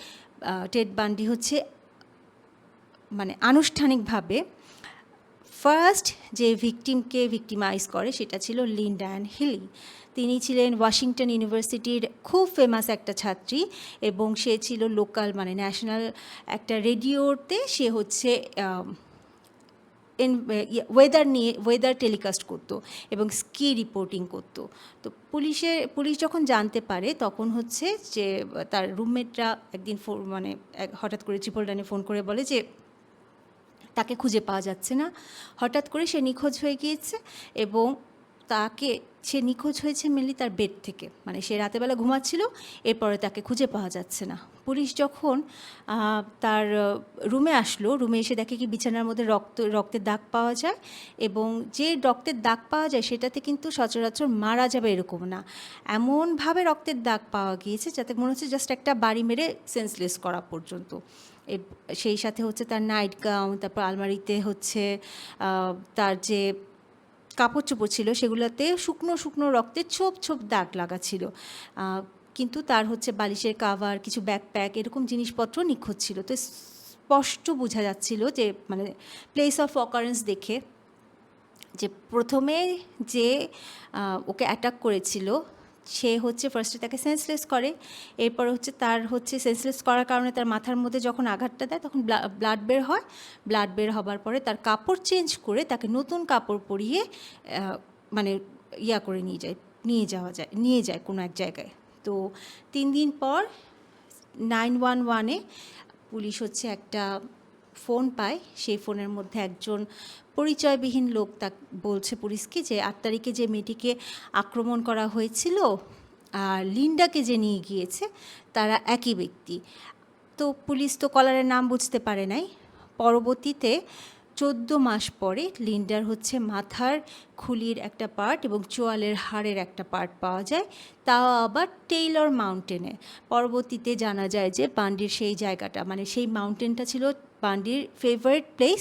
টেড বান্ডি হচ্ছে মানে আনুষ্ঠানিকভাবে ফার্স্ট যে ভিকটিমকে ভিকটিমাইজ করে সেটা ছিল লিন্ডা অ্যান হিলি। তিনি ছিলেন ওয়াশিংটন ইউনিভার্সিটির খুব ফেমাস একটা ছাত্রী, এবং সে ছিল লোকাল মানে ন্যাশনাল একটা রেডিওতে সে হচ্ছে ওয়েদার টেলিকাস্ট করতো এবং স্কি রিপোর্টিং করতো। তো পুলিশ যখন জানতে পারে, তখন হচ্ছে যে তার রুমমেটরা একদিন মানে হঠাৎ করে ট্রিপল ডানে ফোন করে বলে যে তাকে খুঁজে পাওয়া যাচ্ছে না, হঠাৎ করে সে নিখোঁজ হয়ে গিয়েছে, এবং সে নিখোঁজ হয়েছে মেনলি তার বেড থেকে, মানে সে রাতেরবেলা ঘুমাচ্ছিল, এরপরে তাকে খুঁজে পাওয়া যাচ্ছে না। পুলিশ যখন তার রুমে আসলো, রুমে এসে দেখে কি বিছানার মধ্যে রক্তের দাগ পাওয়া যায়, এবং যে রক্তের দাগ পাওয়া যায় সেটাতে কিন্তু সচরাচর মারা যাবে এরকম না, এমনভাবে রক্তের দাগ পাওয়া গিয়েছে যাতে মনে হচ্ছে জাস্ট একটা বাড়ি মেরে সেন্সলেস করা পর্যন্ত। সেই সাথে হচ্ছে তার নাইট গাউন, তারপর আলমারিতে হচ্ছে তার যে কাপড় চোপড় ছিল সেগুলোতে শুকনো শুকনো রক্তের ছোপ ছোপ দাগ লাগা ছিল, কিন্তু তার হচ্ছে বালিশের কাভার, কিছু ব্যাকপ্যাক, এরকম জিনিসপত্র নিখোঁজ ছিল। তো স্পষ্ট বোঝা যাচ্ছিল যে মানে প্লেস অফ অকারেন্স দেখে যে প্রথমে যে ওকে অ্যাটাক করেছিল সে হচ্ছে ফার্স্টে তাকে সেন্সলেস করে, এরপর হচ্ছে তার হচ্ছে সেন্সলেস করার কারণে তার মাথার মধ্যে যখন আঘাতটা দেয় তখন ব্লাড বের হয়, ব্লাড বের হবার পরে তার কাপড় চেঞ্জ করে তাকে নতুন কাপড় পরিয়ে মানে করে নিয়ে যায় কোনো এক জায়গায়। তো 3 দিন পর 911-এ পুলিশ হচ্ছে একটা ফোন পায়, সেই ফোনের মধ্যে একজন পরিচয়বিহীন লোক তা বলছে পুলিশকে যে 8 তারিখে যে মেয়েটিকে আক্রমণ করা হয়েছিল আর লিন্ডাকে যে নিয়ে গিয়েছে তারা একই ব্যক্তি। তো পুলিশ তো কলারের নাম বুঝতে পারে নাই। পরবর্তীতে 14 মাস পরে লিন্ডার হচ্ছে মাথার খুলির একটা পার্ট এবং চোয়ালের হাড়ের একটা পার্ট পাওয়া যায়, তাও আবার টেইলর মাউন্টেনে। পরবর্তীতে জানা যায় যে বান্ডির সেই জায়গাটা মানে সেই মাউন্টেনটা ছিল বান্ডির ফেভারিট প্লেস,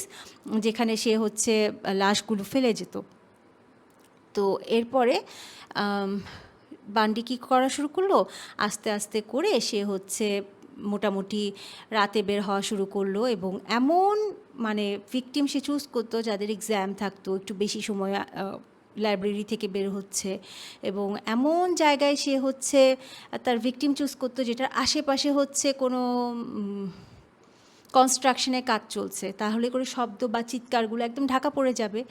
যেখানে সে হচ্ছে লাশগুলো ফেলে যেত। তো এরপরে বান্ডি কী করা শুরু করলো, আস্তে আস্তে করে সে হচ্ছে মোটামুটি রাতে বের হওয়া শুরু করলো, এবং এমন মানে ভিকটিম সে চুজ করতো যাদের এক্সাম থাকতো, একটু বেশি সময় লাইব্রেরি থেকে বের হচ্ছে, এবং এমন জায়গায় সে হচ্ছে তার ভিকটিম চুজ করতো যেটার আশেপাশে হচ্ছে কোনো কনস্ট্রাকশনের কাজ চলছে, তাহলে করে শব্দ বা চিৎকারগুলো একদম ঢাকা পড়ে যাবে।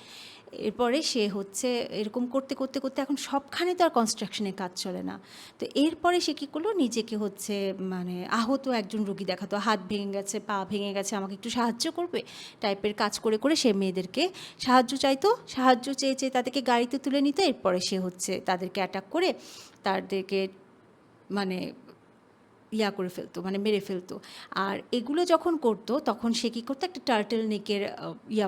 এরপরে সে হচ্ছে এরকম করতে করতে করতে এখন সবখানে তো আর কনস্ট্রাকশনের কাজ চলে না। তো এরপরে সে কী করলো, নিজেকে হচ্ছে মানে আহত একজন রোগী দেখাতো, হাত ভেঙে গেছে, পা ভেঙে গেছে, আমাকে একটু সাহায্য করবে টাইপের কাজ করে করে সে মেয়েদেরকে সাহায্য চাইতো, সাহায্য চেয়ে চেয়ে তাদেরকে গাড়িতে তুলে নিত, এরপরে সে হচ্ছে তাদেরকে অ্যাটাক করে তাদেরকে মানে করে ফেলতো, মানে মেরে ফেলতো। আর এগুলো যখন করতো তখন সে কী করতো, একটা টার্টেল নেকের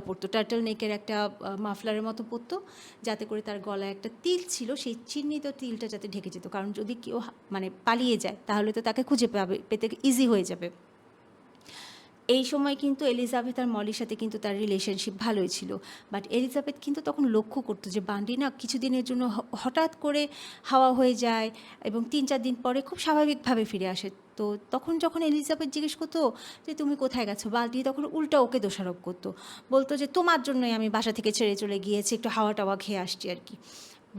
পরতো, টার্টেল নেকের একটা মাফলারের মতো পরতো, যাতে করে তার গলায় একটা তিল ছিল, সেই চিহ্নিত তিলটা যাতে ঢেকে যেত, কারণ যদি কেউ মানে পালিয়ে যায় তাহলে তো তাকে খুঁজে পেতে ইজি হয়ে যাবে। এই সময় কিন্তু এলিজাবেথ আর মলির সাথে কিন্তু তার রিলেশনশিপ ভালোই ছিল, বাট এলিজাবেথ কিন্তু তখন লক্ষ্য করতো যে বান্ডি না কিছুদিনের জন্য হঠাৎ করে হাওয়া হয়ে যায় এবং 3-4 দিন পরে খুব স্বাভাবিকভাবে ফিরে আসে। তো তখন যখন এলিজাবেথ জিজ্ঞেস করতো যে তুমি কোথায় গেছো, বান্ডি তখন উল্টা ওকে দোষারোপ করতো, বলতো যে তোমার জন্যই আমি বাসা থেকে ছেড়ে চলে গিয়েছি, একটু হাওয়া টাওয়া খেয়ে আসছি আর কি।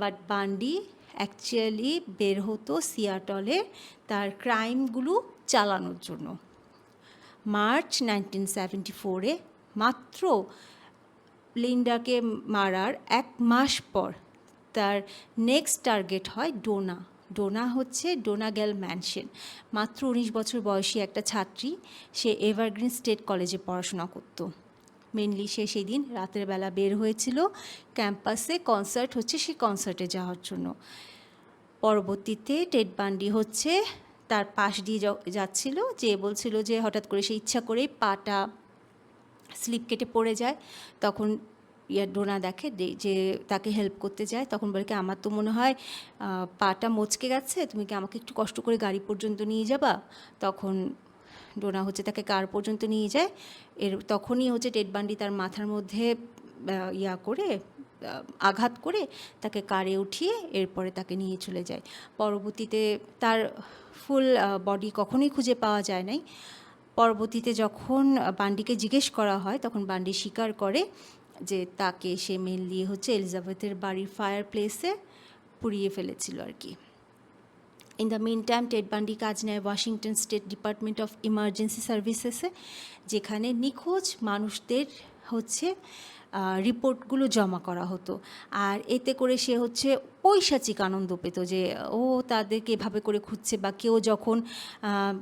বাট বান্ডি অ্যাকচুয়ালি বের হতো সিয়াটলে তার ক্রাইমগুলো চালানোর জন্য। মার্চ 1974-এ মাত্র লিন্ডাকে মারার 1 মাস পর তার নেক্সট টার্গেট হয় ডোনা। ডোনা হচ্ছে ডোনাগেল ম্যানশন। মাত্র 19 বছর বয়সী একটা ছাত্রী, সে এভারগ্রিন স্টেট কলেজে পড়াশোনা করতো। মেনলি সে সেই দিন রাতের বেলা বের হয়েছিল ক্যাম্পাসে, কনসার্ট হচ্ছে, সেই কনসার্টে যাওয়ার জন্য। পরবর্তীতে টেড বান্ডি হচ্ছে তার পাশ দিয়ে যাচ্ছিল, যে বলছিল যে হঠাৎ করে সে ইচ্ছা করেই পাটা স্লিপ কেটে পড়ে যায়। তখন ডোনা দেখে যে তাকে হেল্প করতে যায়, তখন বলে কি আমার তো মনে হয় পাটা মচকে গেছে, তুমি কি আমাকে একটু কষ্ট করে গাড়ি পর্যন্ত নিয়ে যাবা। তখন ডোনা হচ্ছে তাকে কার পর্যন্ত নিয়ে যায়। তখনই হচ্ছে টেড বান্ডি তার মাথার মধ্যে আঘাত করে তাকে কারে উঠিয়ে এরপরে তাকে নিয়ে চলে যায়। পরবর্তীতে তার ফুল বডি কখনোই খুঁজে পাওয়া যায় নাই। পরবর্তীতে যখন বান্ডিকে জিজ্ঞেস করা হয় তখন বান্ডি স্বীকার করে যে তাকে সে মেনলি হচ্ছে এলিজাবেথের বাড়ির ফায়ার প্লেসে পুড়িয়ে ফেলেছিল আর কি। In the meantime Ted Bundy কাজ নেয় Washington State Department of Emergency সার্ভিসেসে, যেখানে নিখোঁজ মানুষদের হচ্ছে রিপোর্টগুলো জমা করা হতো। আর এতে করে সে হচ্ছে পৈশাচিক আনন্দ পেত যে ও তাদেরকে এভাবে করে খুঁজছে, বা কেউ যখন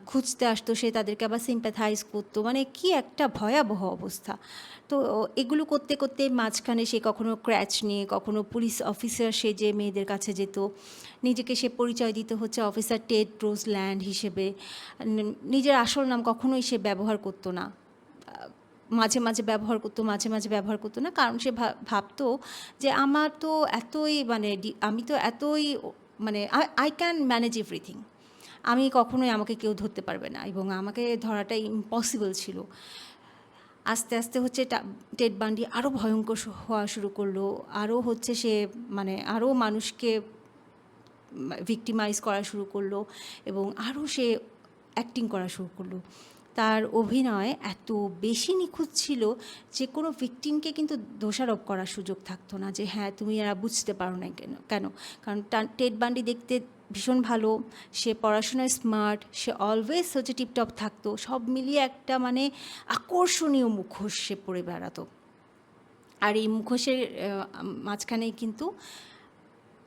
খুঁজতে আসতো সে তাদেরকে আবার সিম্প্যাথাইজ করতো। মানে কি একটা ভয়াবহ অবস্থা। তো এগুলো করতে করতে মাঝখানে সে কখনো ক্র্যাচ নিয়ে, কখনো পুলিশ অফিসার সেজে মেয়েদের কাছে যেত। নিজেকে সে পরিচয় দিতে হচ্ছে অফিসার টেড রোজল্যান্ড হিসেবে। নিজের আসল নাম কখনোই সে ব্যবহার করতো না। মাঝে মাঝে ব্যবহার করতো, মাঝে মাঝে ব্যবহার করতো না, কারণ সে ভাবতো যে আমার তো এতই আমি তো এতই আই ক্যান ম্যানেজ এভরিথিং, আমি কখনোই আমাকে কেউ ধরতে পারবে না, এবং আমাকে ধরাটা ইম্পসিবল ছিল। আস্তে আস্তে হচ্ছে টেড বান্ডি আরও ভয়ঙ্কর হওয়া শুরু করলো, আরও হচ্ছে সে আরও মানুষকে ভিক্টিমাইজ করা শুরু করলো, এবং আরও সে অ্যাক্টিং করা শুরু করলো। তার অভিনয় এত বেশি নিখুঁত ছিল যে কোনো ভিকটিমকে কিন্তু দোষারোপ করার সুযোগ থাকতো না যে হ্যাঁ তুমি এরা বুঝতে পারো না কেন। কারণ টেড বান্ডি দেখতে ভীষণ ভালো, সে পড়াশোনায় স্মার্ট, সে অলওয়েজ হচ্ছে টিপটপ থাকতো, সব মিলিয়ে একটা আকর্ষণীয় মুখোশ সে পরে বেড়াতো। আর এই মুখোশের মাঝখানেই কিন্তু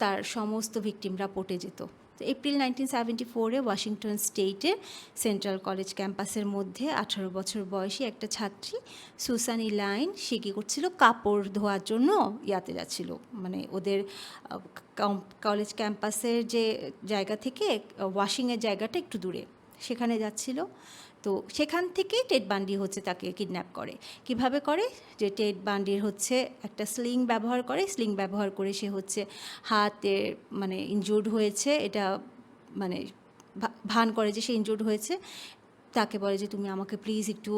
তার সমস্ত ভিকটিমরা পটে যেত। তো এপ্রিল 1974-এ ওয়াশিংটন স্টেটের সেন্ট্রাল কলেজ ক্যাম্পাসের মধ্যে 18 বছর বয়সী একটা ছাত্রী সুসান ইলাইন, সে কী করছিল, কাপড় ধোয়ার জন্য যাচ্ছিল, ওদের কলেজ ক্যাম্পাসের যে জায়গা থেকে ওয়াশিংয়ের জায়গাটা একটু দূরে, সেখানে যাচ্ছিল। তো সেখান থেকে টেড বান্ডি হচ্ছে তাকে কিডন্যাপ করে। কিভাবে করে, যে টেড বান্ডির হচ্ছে একটা স্লিং ব্যবহার করে সে হচ্ছে হাতে ইনজুর্ড হয়েছে, এটা ভান করে যে সে ইনজুর্ড হয়েছে। তাকে বলে যে তুমি আমাকে প্লিজ একটু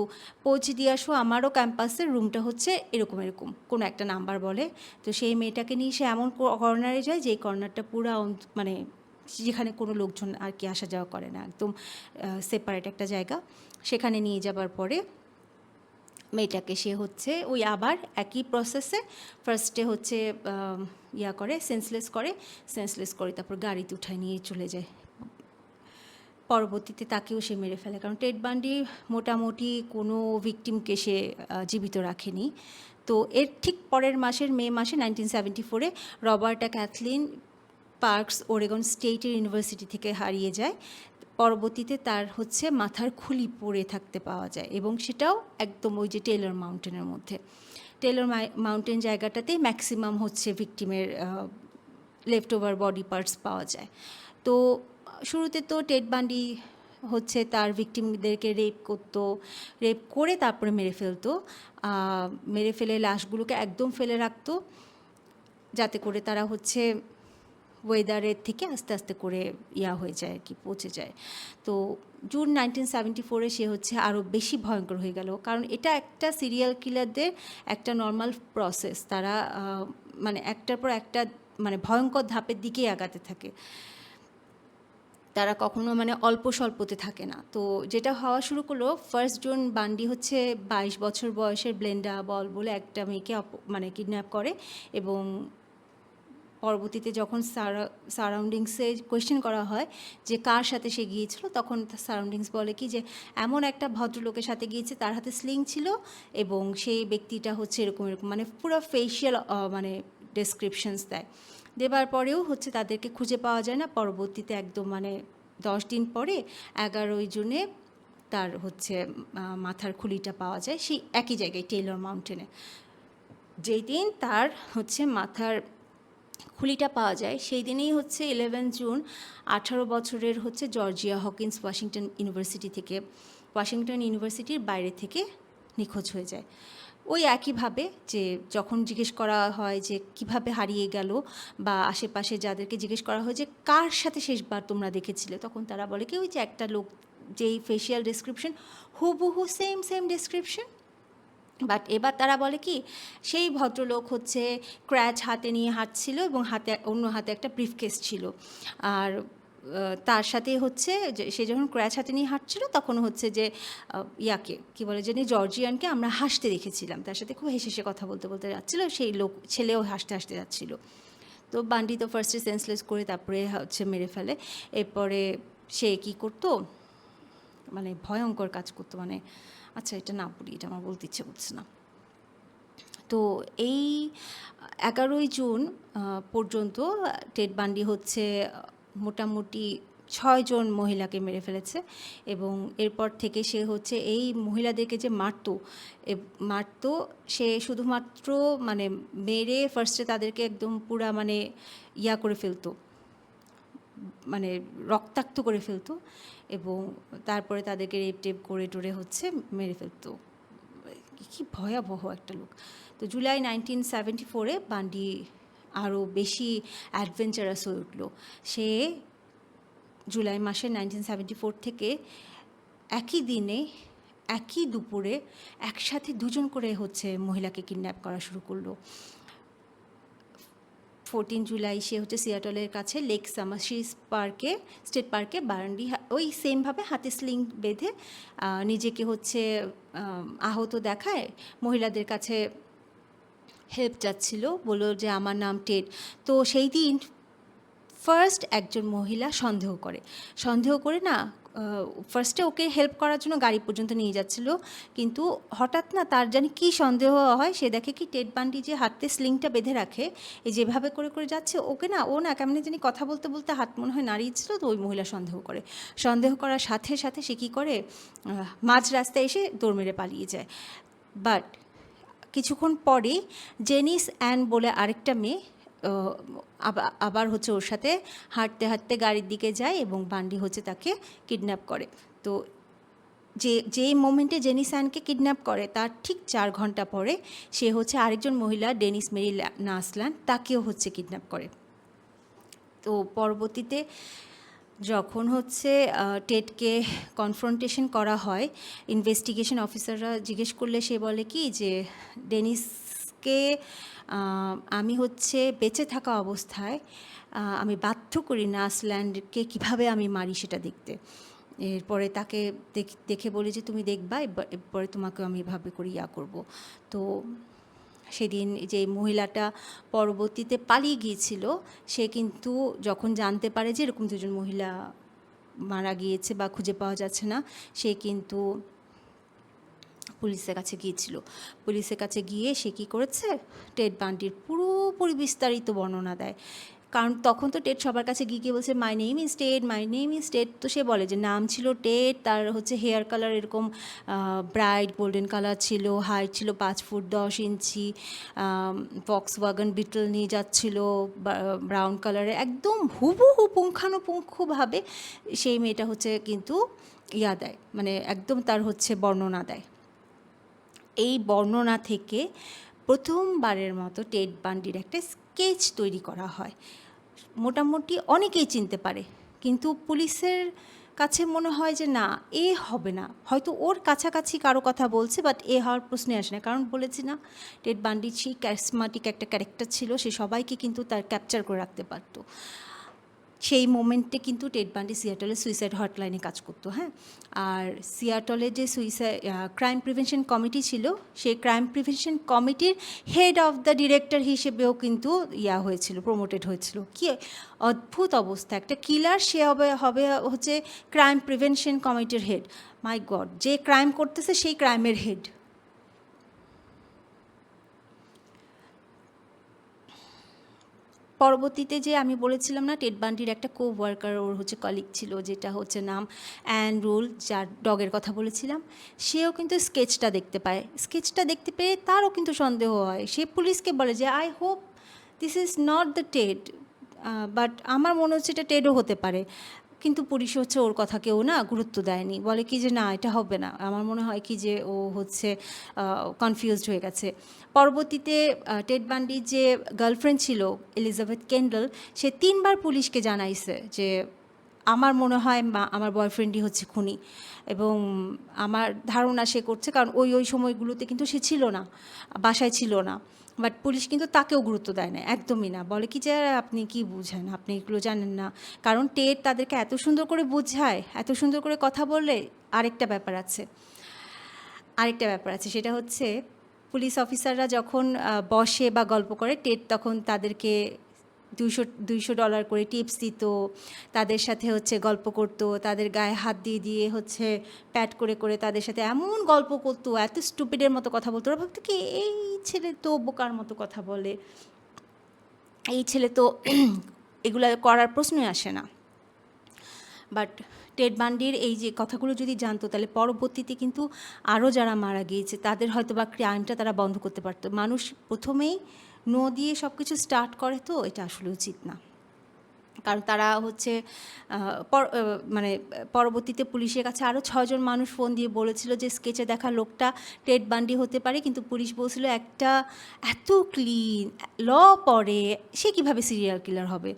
পৌঁছে দিয়ে আসো, আমারও ক্যাম্পাসের রুমটা হচ্ছে এরকম কোনো একটা নাম্বার বলে। তো সেই মেয়েটাকে নিয়ে সে এমন কর্নারে যায় যেই কর্নারটা পুরা যেখানে কোনো লোকজন আর কি আসা যাওয়া করে না, একদম সেপারেট একটা জায়গা। সেখানে নিয়ে যাবার পরে মেয়েটাকে সে হচ্ছে ওই আবার একই প্রসেসে ফার্স্টে হচ্ছে সেন্সলেস করে তারপর গাড়িতে উঠায় নিয়ে চলে যায়। পরবর্তীতে তাকেও সে মেরে ফেলে, কারণ টেড বান্ডি মোটামুটি কোনো ভিকটিমকে সে জীবিত রাখেনি। তো এর ঠিক পরের মাসের মে মাসে 1974-এ Roberta Kathleen Parks Oregon State University থেকে হারিয়ে যায়। পরবর্তীতে তার হচ্ছে মাথার খুলি পড়ে থাকতে পাওয়া যায়, এবং সেটাও একদম ওই যে টেলর মাউন্টেনের মধ্যে। টেলর মাউন্টেন জায়গাটাতেই ম্যাক্সিমাম হচ্ছে ভিকটিমের লেফট ওভার বডি পার্টস পাওয়া যায়। তো শুরুতে তো টেড বান্ডি হচ্ছে তার ভিকটিমদেরকে রেপ করে তারপরে মেরে ফেলে লাশগুলোকে একদম ফেলে রাখতো, যাতে করে তারা হচ্ছে ওয়েদারের থেকে আস্তে আস্তে করে হয়ে যায় আর কি, পচে যায়। তো জুন 1974 সে হচ্ছে আরও বেশি ভয়ঙ্কর হয়ে গেল, কারণ এটা একটা সিরিয়াল কিলারদের একটা নর্মাল প্রসেস। তারা মানে একটার পর একটা মানে ভয়ঙ্কর ধাপের দিকেই আগাতে থাকে, তারা কখনো মানে অল্প স্বল্পতে থাকে না। তো যেটা হওয়া শুরু করলো, 1 জুন বান্ডি হচ্ছে 22 বছর বয়সের ব্লেন্ডা বল বলে একটা মেয়েকে মানে কিডন্যাপ করে, এবং পরবর্তীতে যখন সারাউন্ডিংসে কোয়েশ্চেন করা হয় যে কার সাথে সে গিয়েছিল, তখন সারাউন্ডিংস বলে কি যে এমন একটা ভদ্রলোকের সাথে গিয়েছে, তার হাতে স্লিং ছিল এবং সেই ব্যক্তিটা হচ্ছে এরকম এরকম, মানে পুরো ফেশিয়াল মানে ডেসক্রিপশনস দেবার পরেও হচ্ছে তাদেরকে খুঁজে পাওয়া যায় না। পরবর্তীতে একদম মানে 10 দিন পরে 11 জুনে তার হচ্ছে মাথার খুলিটা পাওয়া যায় সেই একই জায়গায়, টেইলর মাউন্টেনে। যেই দিন তার হচ্ছে মাথার খুলিটা পাওয়া যায় সেই দিনেই হচ্ছে 11 জুন 18 বছরের হচ্ছে জর্জিয়া হকিন্স ওয়াশিংটন ইউনিভার্সিটির বাইরে থেকে নিখোঁজ হয়ে যায়। ওই একইভাবে যে যখন জিজ্ঞেস করা হয় যে কিভাবে হারিয়ে গেল, বা আশেপাশে যাদেরকে জিজ্ঞেস করা হয় যে কার সাথে শেষবার তোমরা দেখেছিলে, তখন তারা বলে কি ওই যে একটা লোক, যেই ফেশিয়াল ডেসক্রিপশন হুবহু সেম ডেসক্রিপশন। বাট এবার তারা বলে কি সেই ভদ্রলোক হচ্ছে ক্র্যাচ হাতে নিয়ে হাঁটছিল এবং অন্য হাতে একটা ব্রিফকেস ছিল। আর তার সাথে হচ্ছে যে সে যখন ক্র্যাচ হাতে নিয়ে হাঁটছিল তখন হচ্ছে যে কী বলে যে জর্জিয়ানকে আমরা হাসতে দেখেছিলাম, তার সাথে খুব হেসে হেসে কথা বলতে বলতে যাচ্ছিলো, সেই ছেলেও হাসতে হাসতে যাচ্ছিলো। তো বান্ডি তো ফার্স্টে সেন্সলেস করে তারপরে হচ্ছে মেরে ফেলে। এরপরে সে কী করতো, মানে ভয়ঙ্কর কাজ করতো, মানে আচ্ছা এটা না বলি, এটা আমার বলতে ইচ্ছে করছে না। তো এই 11 জুন পর্যন্ত টেড বান্ডি হচ্ছে মোটামুটি 6 জন মহিলাকে মেরে ফেলেছে, এবং এরপর থেকে সে হচ্ছে এই মহিলাদেরকে যে মারতো সে শুধুমাত্র মানে মেরে ফার্স্টে তাদেরকে একদম পুরা মানে করে ফেলতো, মানে রক্তাক্ত করে ফেলতো, এবং তারপরে তাদেরকে রেপ করে টোরে হচ্ছে মেরে ফেলতো। কি ভয়াবহ একটা লোক। তো জুলাই 1974 বান্ডি আরও বেশি অ্যাডভেঞ্চারাস হয়ে উঠল। সে জুলাই মাসে 1974 থেকে একই দিনে একই দুপুরে একসাথে 2 জন করে হচ্ছে মহিলাকে কিডন্যাপ করা শুরু করলো। 14 জুলাই সে হচ্ছে সিয়াটলের কাছে লেক সামাসিস স্টেট পার্কে বান্ডি ওই সেমভাবে হাতে স্লিং বেঁধে নিজেকে হচ্ছে আহত দেখায় মহিলাদের কাছে হেল্প চাচ্ছিল, বলল যে আমার নাম টেড। তো সেই দিন ফার্স্ট একজন মহিলা সন্দেহ করে না ফার্স্টে ওকে হেল্প করার জন্য গাড়ি পর্যন্ত নিয়ে যাচ্ছিল, কিন্তু হঠাৎ না তার জানি কী সন্দেহ হয়, সে দেখে কি টেড বান্ডি যে হাতে স্লিংটা বেঁধে রাখে, এই যেভাবে করে করে যাচ্ছে ওকে না, ও না কেমন জানি কথা বলতে বলতে হাত মনে হয় নাড়িয়েছিল। তো ওই মহিলা সন্দেহ করার সাথে সাথে সে কী করে, মাঝ রাস্তায় এসে দৌড় মেরে পালিয়ে যায়। বাট কিছুক্ষণ পরে জেনিস অ্যান বলে আরেকটা মেয়ে আবার হচ্ছে ওর সাথে হাঁটতে হাঁটতে গাড়ির দিকে যায় এবং বান্ডি হচ্ছে তাকে কিডন্যাপ করে। তো যেই মোমেন্টে জেনিস অ্যানকে কিডন্যাপ করে তার ঠিক 4 ঘন্টা পরে সে হচ্ছে আরেকজন মহিলা ডেনিস মেরি নাসলান, তাকেও হচ্ছে কিডন্যাপ করে। তো পরবর্তীতে যখন হচ্ছে টেডকে কনফ্রন্টেশন করা হয়, ইনভেস্টিগেশন অফিসাররা জিজ্ঞেস করলে সে বলে কি যে ডেনিসকে আমি হচ্ছে বেঁচে থাকা অবস্থায় আমি বাধ্য করি নাসল্যান্ডকে কিভাবে আমি মারি সেটা দেখতে। এরপরে তাকে দেখে বলি যে তুমি দেখবা, এরপরে তোমাকেও আমি এভাবে করে করব। তো সেদিন যে মহিলাটা পরবর্তীতে পালিয়ে গিয়েছিল, সে কিন্তু যখন জানতে পারে যে এরকম 2 জন মহিলা মারা গিয়েছে বা খুঁজে পাওয়া যাচ্ছে না, সে কিন্তু পুলিশের কাছে গিয়ে সে কী করেছে, টেড বান্ডির পুরোপুরি বিস্তারিত বর্ণনা দেয়। কারণ তখন তো টেড সবার কাছে গিয়ে বলছে মাই নেম ইজ টেড। তো সে বলে যে নাম ছিল টেড, তার হচ্ছে হেয়ার কালার এরকম ব্রাইট গোল্ডেন কালার ছিল, হাইট ছিল 5 ফুট 10 ইঞ্চি, ভক্সওয়াগন বিটল নিয়ে যাচ্ছিল ব্রাউন কালারে, একদম হুবহু পুঙ্খানুপুঙ্খভাবে সেই মেয়েটা হচ্ছে কিন্তু দেয়, মানে একদম তার হচ্ছে বর্ণনা দেয়। এই বর্ণনা থেকে প্রথমবারের মতো টেড বান্ডির একটা স্কেচ তৈরি করা হয়। মোটামুটি অনেকেই চিনতে পারে, কিন্তু পুলিশের কাছে মনে হয় যে না, এ হবে না, হয়তো ওর কাছাকাছি কারো কথা বলছে, বাট এ হওয়ার প্রশ্নে আসে না। কারণ বলেছি না, টেড বান্ডি সেই ক্যারিসমাটিক একটা ক্যারেক্টার ছিল, সে সবাইকে কিন্তু তার ক্যাপচার করে রাখতে পারতো। সেই মোমেন্টে কিন্তু টেড বান্ডি সিয়াটলের সুইসাইড হটলাইনে কাজ করতো, হ্যাঁ। আর সিয়াটলের যে ক্রাইম প্রিভেনশন কমিটি ছিল, সেই ক্রাইম প্রিভেনশন কমিটির হেড অফ দ্য ডিরেক্টর হিসেবেও কিন্তু হয়েছিল, প্রমোটেড হয়েছিল। কি অদ্ভুত অবস্থা, একটা কিলার সে হবে হবে হচ্ছে ক্রাইম প্রিভেনশন কমিটির হেড। মাই গড, যে ক্রাইম করতেছে সেই ক্রাইমের হেড। পরবর্তীতে যে আমি বলেছিলাম না, টেড বান্ডির একটা কো ওয়ার্কার, ওর হচ্ছে কলিগ ছিল, যেটা হচ্ছে নাম অ্যান রুল, যার ডগের কথা বলেছিলাম, সেও কিন্তু স্কেচটা দেখতে পায়। স্কেচটা দেখতে পেয়ে তারও কিন্তু সন্দেহ হয়। সে পুলিশকে বলে যে I hope this is not the Ted, but আমার মনে হচ্ছে এটা টেডও হতে পারে। কিন্তু পুলিশ হচ্ছে ওর কথা কেউ না গুরুত্ব দেয়নি, বলে কি যে না, এটা হবে না। আমার মনে হয় কি যে ও হচ্ছে কনফিউজড হয়ে গেছে। পরবর্তীতে টেড বান্ডির যে গার্লফ্রেন্ড ছিল এলিজাবেথ কেন্ডল, সে 3বার পুলিশকে জানাইছে যে আমার মনে হয় আমার বয়ফ্রেন্ডই হচ্ছে খুনি, এবং আমার ধারণা সে করছে, কারণ ওই সময়গুলোতে কিন্তু সে ছিল না, বাসায় ছিল না। বাট পুলিশ কিন্তু তাকেও গুরুত্ব দেয় না, একদমই না। বলে কি যে আপনি কি বুঝেন, আপনি এগুলো জানেন না। কারণ টেড তাদেরকে এত সুন্দর করে বোঝায়, এত সুন্দর করে কথা বললে। আরেকটা ব্যাপার আছে, সেটা হচ্ছে পুলিশ অফিসাররা যখন বসে বা গল্প করে, টেড তখন তাদেরকে $200 করে টিপস দিত, তাদের সাথে হচ্ছে গল্প করতো, তাদের গায়ে হাত দিয়ে দিয়ে হচ্ছে প্যাট করে করে তাদের সাথে এমন গল্প করতো, এত স্টুপিডের মতো কথা বলতো। ওরা ভাবতো কি এই ছেলে তো বোকার মতো কথা বলে, এই ছেলে তো এগুলো করার প্রশ্নই আসে না। বাট টেড বান্ডির এই যে কথাগুলো যদি জানতো, তাহলে পরবর্তীতে কিন্তু আরও যারা মারা গিয়েছে তাদের হয়তো বা ক্রাইমটা তারা বন্ধ করতে পারতো। মানুষ প্রথমেই নো দিয়ে সব কিছু স্টার্ট করে, তো এটা আসলে উচিত না। কারণ তারা হচ্ছে মানে পরবর্তীতে পুলিশের কাছে আরও 6জন মানুষ ফোন দিয়ে বলেছিল যে স্কেচে দেখা লোকটা টেড বান্ডি হতে পারে, কিন্তু পুলিশ বলছিল একটা এত ক্লিন ল পড়ে, সে কীভাবে সিরিয়াল কিলার হবে।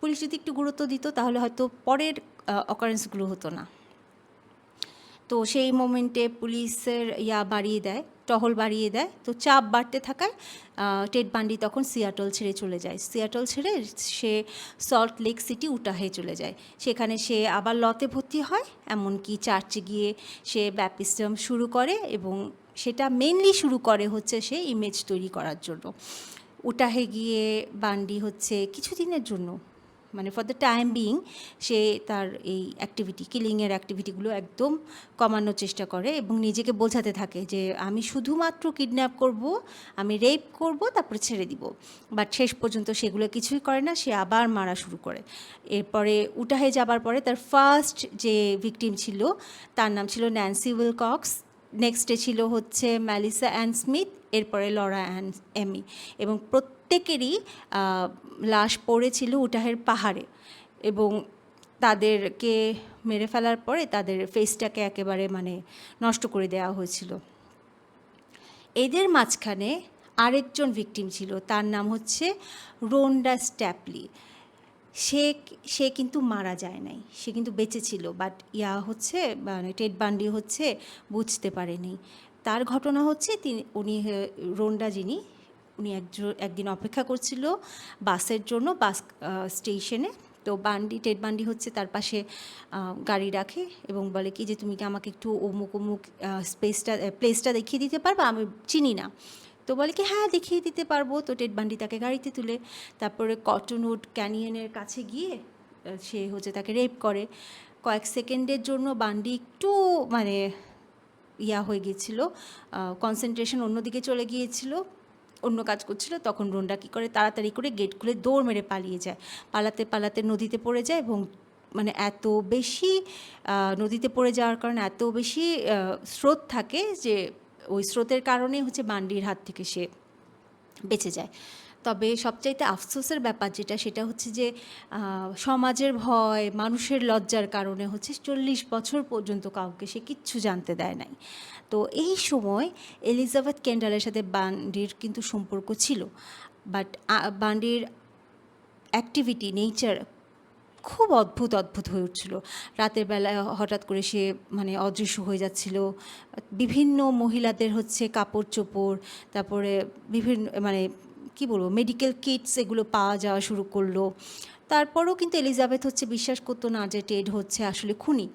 পুলিশ যদি একটু গুরুত্ব দিত তাহলে হয়তো পরের অকারেন্সগুলো হতো না। তো সেই মোমেন্টে পুলিশের বাড়িয়ে দেয়, টহল বাড়িয়ে দেয়। তো চাপ বাড়তে থাকায় টেড বান্ডি তখন সিয়াটল ছেড়ে চলে যায়। সিয়াটল ছেড়ে সে সল্ট লেক সিটি, উটাহে চলে যায়। সেখানে সে আবার লতে ভর্তি হয়, এমনকি চার্চে গিয়ে সে ব্যাপটিজম শুরু করে, এবং সেটা মেনলি শুরু করে হচ্ছে সে ইমেজ তৈরি করার জন্য। উটাহে গিয়ে বান্ডি হচ্ছে কিছুদিনের জন্য, মানে ফর দ্য টাইম বিইং, সে তার এই কিলিংয়ের অ্যাক্টিভিটিগুলো একদম কমানোর চেষ্টা করে, এবং নিজেকে বোঝাতে থাকে যে আমি শুধুমাত্র কিডন্যাপ করব, আমি রেপ করব, তারপরে ছেড়ে দিব। বাট শেষ পর্যন্ত সেগুলো কিছুই করে না, সে আবার মারা শুরু করে। এরপরে উটাহে যাবার পরে তার ফার্স্ট যে ভিকটিম ছিল, তার নাম ছিল ন্যান্সি উইলকক্স। নেক্সটে ছিল হচ্ছে ম্যালিসা অ্যান স্মিথ, এরপরে লরা অ্যান এমি, এবং প্রত্যেকেরই লাশ পড়েছিল উটাহের পাহাড়ে, এবং তাদেরকে মেরে ফেলার পরে তাদের ফেসটাকে একেবারে মানে নষ্ট করে দেওয়া হয়েছিল। এদের মাঝখানে আরেকজন ভিকটিম ছিল, তার নাম হচ্ছে রোন্ডা স্ট্যাপলি। সে কিন্তু মারা যায় নাই, সে কিন্তু বেঁচে ছিল। বাট হচ্ছে মানে টেড বান্ডি হচ্ছে বুঝতে পারেনি। তার ঘটনা হচ্ছে উনি রোন্ডা যিনি, উনি একদিন অপেক্ষা করছিল বাসের জন্য, বাস স্টেশনে। তো টেড বান্ডি হচ্ছে তার পাশে গাড়ি রাখে এবং বলে কি যে তুমি কি আমাকে একটু অমুক অমুক প্লেসটা দেখিয়ে দিতে পারবা, আমি চিনি না। তো বলে কি হ্যাঁ দেখিয়ে দিতে পারবো। তো টেড বান্ডি তাকে গাড়িতে তুলে তারপরে কটনউড ক্যানিয়নের কাছে গিয়ে সে হচ্ছে তাকে রেপ করে। কয়েক সেকেন্ডের জন্য বান্ডি একটু মানে হয়ে গিয়েছিল, কনসেন্ট্রেশন অন্যদিকে চলে গিয়েছিল, অন্য কাজ করছিল। তখন রোন্ডা কী করে, তাড়াতাড়ি করে গেট খুলে দৌড় মেরে পালিয়ে যায়। পালাতে পালাতে নদীতে পড়ে যায়, এবং মানে এত বেশি নদীতে পড়ে যাওয়ার কারণে এত বেশি স্রোত থাকে যে ওই স্রোতের কারণে হচ্ছে বান্ডির হাত থেকে সে বেঁচে যায়। তবে সবচাইতে আফসোসের ব্যাপার যেটা, সেটা হচ্ছে যে সমাজের ভয়, মানুষের লজ্জার কারণে হচ্ছে 40 বছর পর্যন্ত কাউকে সে কিচ্ছু জানতে দেয় নাই। তো এই সময় এলিজাবেথ কেন্ডালের সাথে বান্ডির কিন্তু সম্পর্ক ছিল, বাট বান্ডির অ্যাক্টিভিটি নেচার খুব অদ্ভুত অদ্ভুত হয়ে উঠছিল। রাতের বেলায় হঠাৎ করে সে মানে অদৃশ্য হয়ে যাচ্ছিল। বিভিন্ন মহিলাদের হচ্ছে কাপড় চোপড়, তারপরে বিভিন্ন মানে কি বলবো মেডিকেল কিটস এগুলো পাওয়া যাওয়া শুরু করলো। তারপরেও কিন্তু এলিজাবেথ হচ্ছে বিশ্বাস করতো না যে টেড হচ্ছে আসলে খুনি,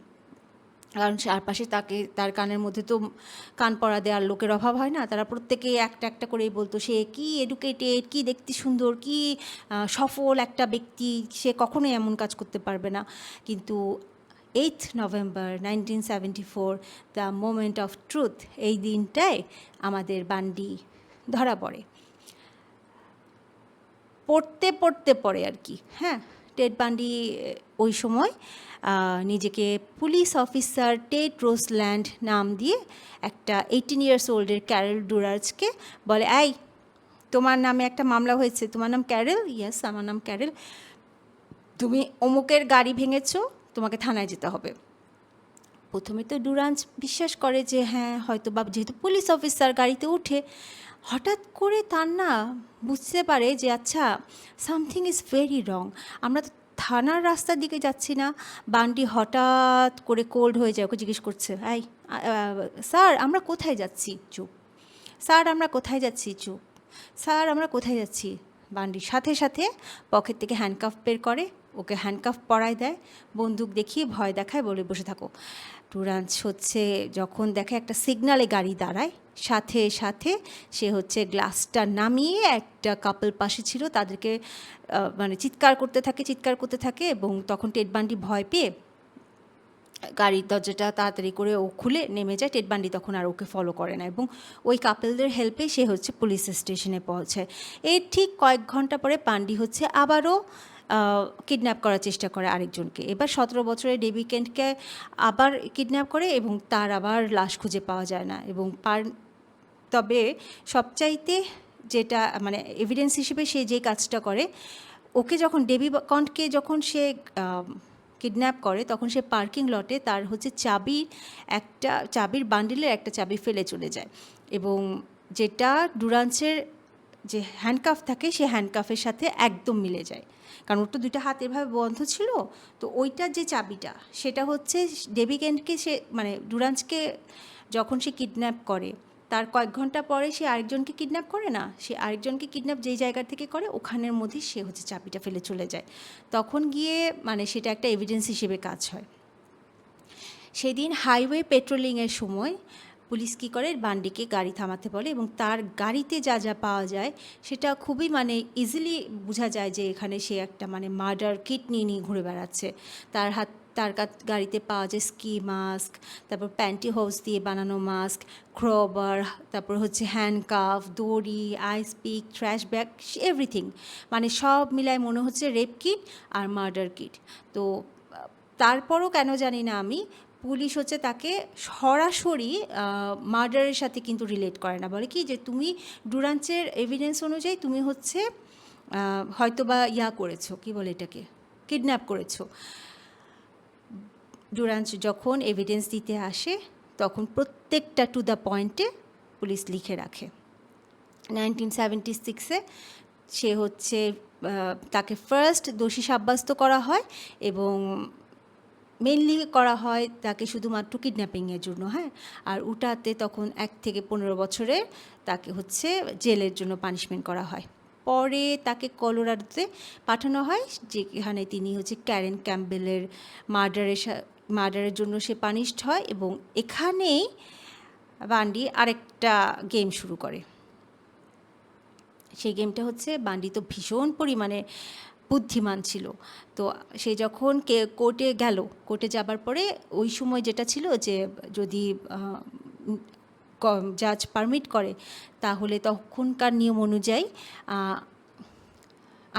কারণ চারপাশে তার কানের মধ্যে তো কান পরা দেওয়ার লোকের অভাব হয় না। তারা প্রত্যেকে একটা একটা করেই বলতো সে কি এডুকেটেড, কি দেখতে সুন্দর, কি সফল একটা ব্যক্তি, সে কখনোই এমন কাজ করতে পারবে না। কিন্তু 8th November 1974, the moment of truth, এই দিনটায় আমাদের বান্ডি ধরা পড়ে। পড়তে পড়ে আর কি। হ্যাঁ, টেড বান্ডি ওই সময় নিজেকে পুলিশ অফিসার টেড রোজল্যান্ড নাম দিয়ে একটা 18 ইয়ার্স ওল্ডের ক্যারেল ডুরার্জকে বলে, এই তোমার নামে একটা মামলা হয়েছে, তোমার নাম ক্যারেল? ইয়েস, আমার নাম ক্যারেল। তুমি অমুকের গাড়ি ভেঙেছো, তোমাকে থানায় যেতে হবে। প্রথমে তো ডুরান্স বিশ্বাস করে যে হ্যাঁ হয়তো বা যেহেতু পুলিশ অফিসার গাড়িতে উঠে, হঠাৎ করে তার না বুঝতে পারে যে আচ্ছা সামথিং ইজ ভেরি রং। আমরা তো থানার রাস্তার দিকে যাচ্ছি না। বান্ডি হঠাৎ করে কোল্ড হয়ে যায়, ওকে জিজ্ঞেস করছে, এই স্যার আমরা কোথায় যাচ্ছি? চুপ। স্যার আমরা কোথায় যাচ্ছি? চুপ। স্যার আমরা কোথায় যাচ্ছি? বান্ডির সাথে সাথে পকেট থেকে হ্যান্ডকাফ বের করে, ওকে হ্যান্ডকাফ পরায় দেয়, বন্দুক দেখিয়ে ভয় দেখায়, বলে বসে থাকো। ডুরান্স হচ্ছে যখন দেখে একটা সিগনালে গাড়ি দাঁড়ায়, সাথে সাথে সে হচ্ছে গ্লাসটা নামিয়ে, একটা কাপল পাশে ছিল তাদেরকে মানে চিৎকার করতে থাকে এবং তখন টেড বান্ডি ভয় পেয়ে গাড়ির দরজাটা তাড়াতাড়ি করে ও খুলে নেমে যায়। টেড বান্ডি তখন আর ওকে ফলো করে না এবং ওই কাপলদের হেল্পে সে হচ্ছে পুলিশ স্টেশনে পৌঁছায়। এর ঠিক কয়েক ঘন্টা পরে বান্ডি হচ্ছে আবারও কিডন্যাপ করার চেষ্টা করে আরেকজনকে। এবার 17 বছরের ডেবি কেন্টকে আবার কিডন্যাপ করে এবং তার আবার লাশ খুঁজে পাওয়া যায় না। এবং তবে সবচাইতে যেটা মানে এভিডেন্স হিসেবে সে যে কাজটা করে, ওকে যখন ডেবি কন্টকে যখন সে কিডন্যাপ করে তখন সে পার্কিং লটে তার হচ্ছে চাবির বান্ডিলের একটা চাবি ফেলে চলে যায় এবং যেটা ডুরান্সের যে হ্যান্ডকাফ থাকে সে হ্যান্ডকাফের সাথে একদম মিলে যায়, কারণ ওর তো দুইটা হাত এভাবে বন্ধ ছিল। তো ওইটার যে চাবিটা সেটা হচ্ছে ডেবি কেন্টকে সে মানে ডুরান্সকে যখন সে কিডন্যাপ করে তার কয়েক ঘন্টা পরে সে আরেকজনকে কিডন্যাপ করে না, সে আরেকজনকে কিডন্যাপ যেই জায়গা থেকে করে ওখানের মধ্যে সে হচ্ছে চাবিটা ফেলে চলে যায়। তখন গিয়ে মানে সেটা একটা এভিডেন্স হিসেবে কাজ হয়। সেদিন হাইওয়ে পেট্রোলিংয়ের সময় পুলিশ কী করে, বান্ডিকে গাড়ি থামাতে বলে এবং তার গাড়িতে যা যা পাওয়া যায় সেটা খুবই মানে ইজিলি বোঝা যায় যে এখানে সে একটা মানে মার্ডার কিট নিয়ে ঘুরে বেড়াচ্ছে। তার গাড়িতে পাওয়া যায় স্কি মাস্ক, তারপর প্যান্টি হোজ দিয়ে বানানো মাস্ক, ক্রবার, তারপর হচ্ছে হ্যান্ডকাফ, দড়ি, আইস পিক, ট্র্যাশ ব্যাগ, এভরিথিং। মানে সব মিলায় মনে হচ্ছে রেপ কিট আর মার্ডার কিট। তো তারপরও কেন জানি না আমি, পুলিশ হচ্ছে তাকে সরাসরি মার্ডারের সাথে কিন্তু রিলেট করে না, বলে কি যে তুমি ডুরান্সের এভিডেন্স অনুযায়ী তুমি হচ্ছে হয়তো বা করেছো, কি বলে এটাকে, কিডন্যাপ করেছো। ডুরান্স যখন এভিডেন্স দিতে আসে তখন প্রত্যেকটা টু দ্য পয়েন্টে পুলিশ লিখে রাখে। 1976-এ সে হচ্ছে তাকে ফার্স্ট দোষী সাব্যস্ত করা হয় এবং মেনলি করা হয় তাকে শুধুমাত্র কিডন্যাপিংয়ের জন্য। হ্যাঁ, আর ওটাতে তখন 1 থেকে 15 বছরের তাকে হচ্ছে জেলের জন্য পানিশমেন্ট করা হয়। পরে তাকে কলোরাডোতে পাঠানো হয়, যেখানে তিনি হচ্ছে ক্যারেন ক্যাম্বেলের মার্ডারের জন্য সে পানিশড হয় এবং এখানেই বান্ডি আরেকটা গেম শুরু করে। সেই গেমটা হচ্ছে, বান্ডি তো ভীষণ পরিমাণে বুদ্ধিমান ছিল, তো সে যখন কোর্টে যাবার পরে ওই সময় যেটা ছিল যে যদি জাজ পারমিট করে তাহলে তখনকার নিয়ম অনুযায়ী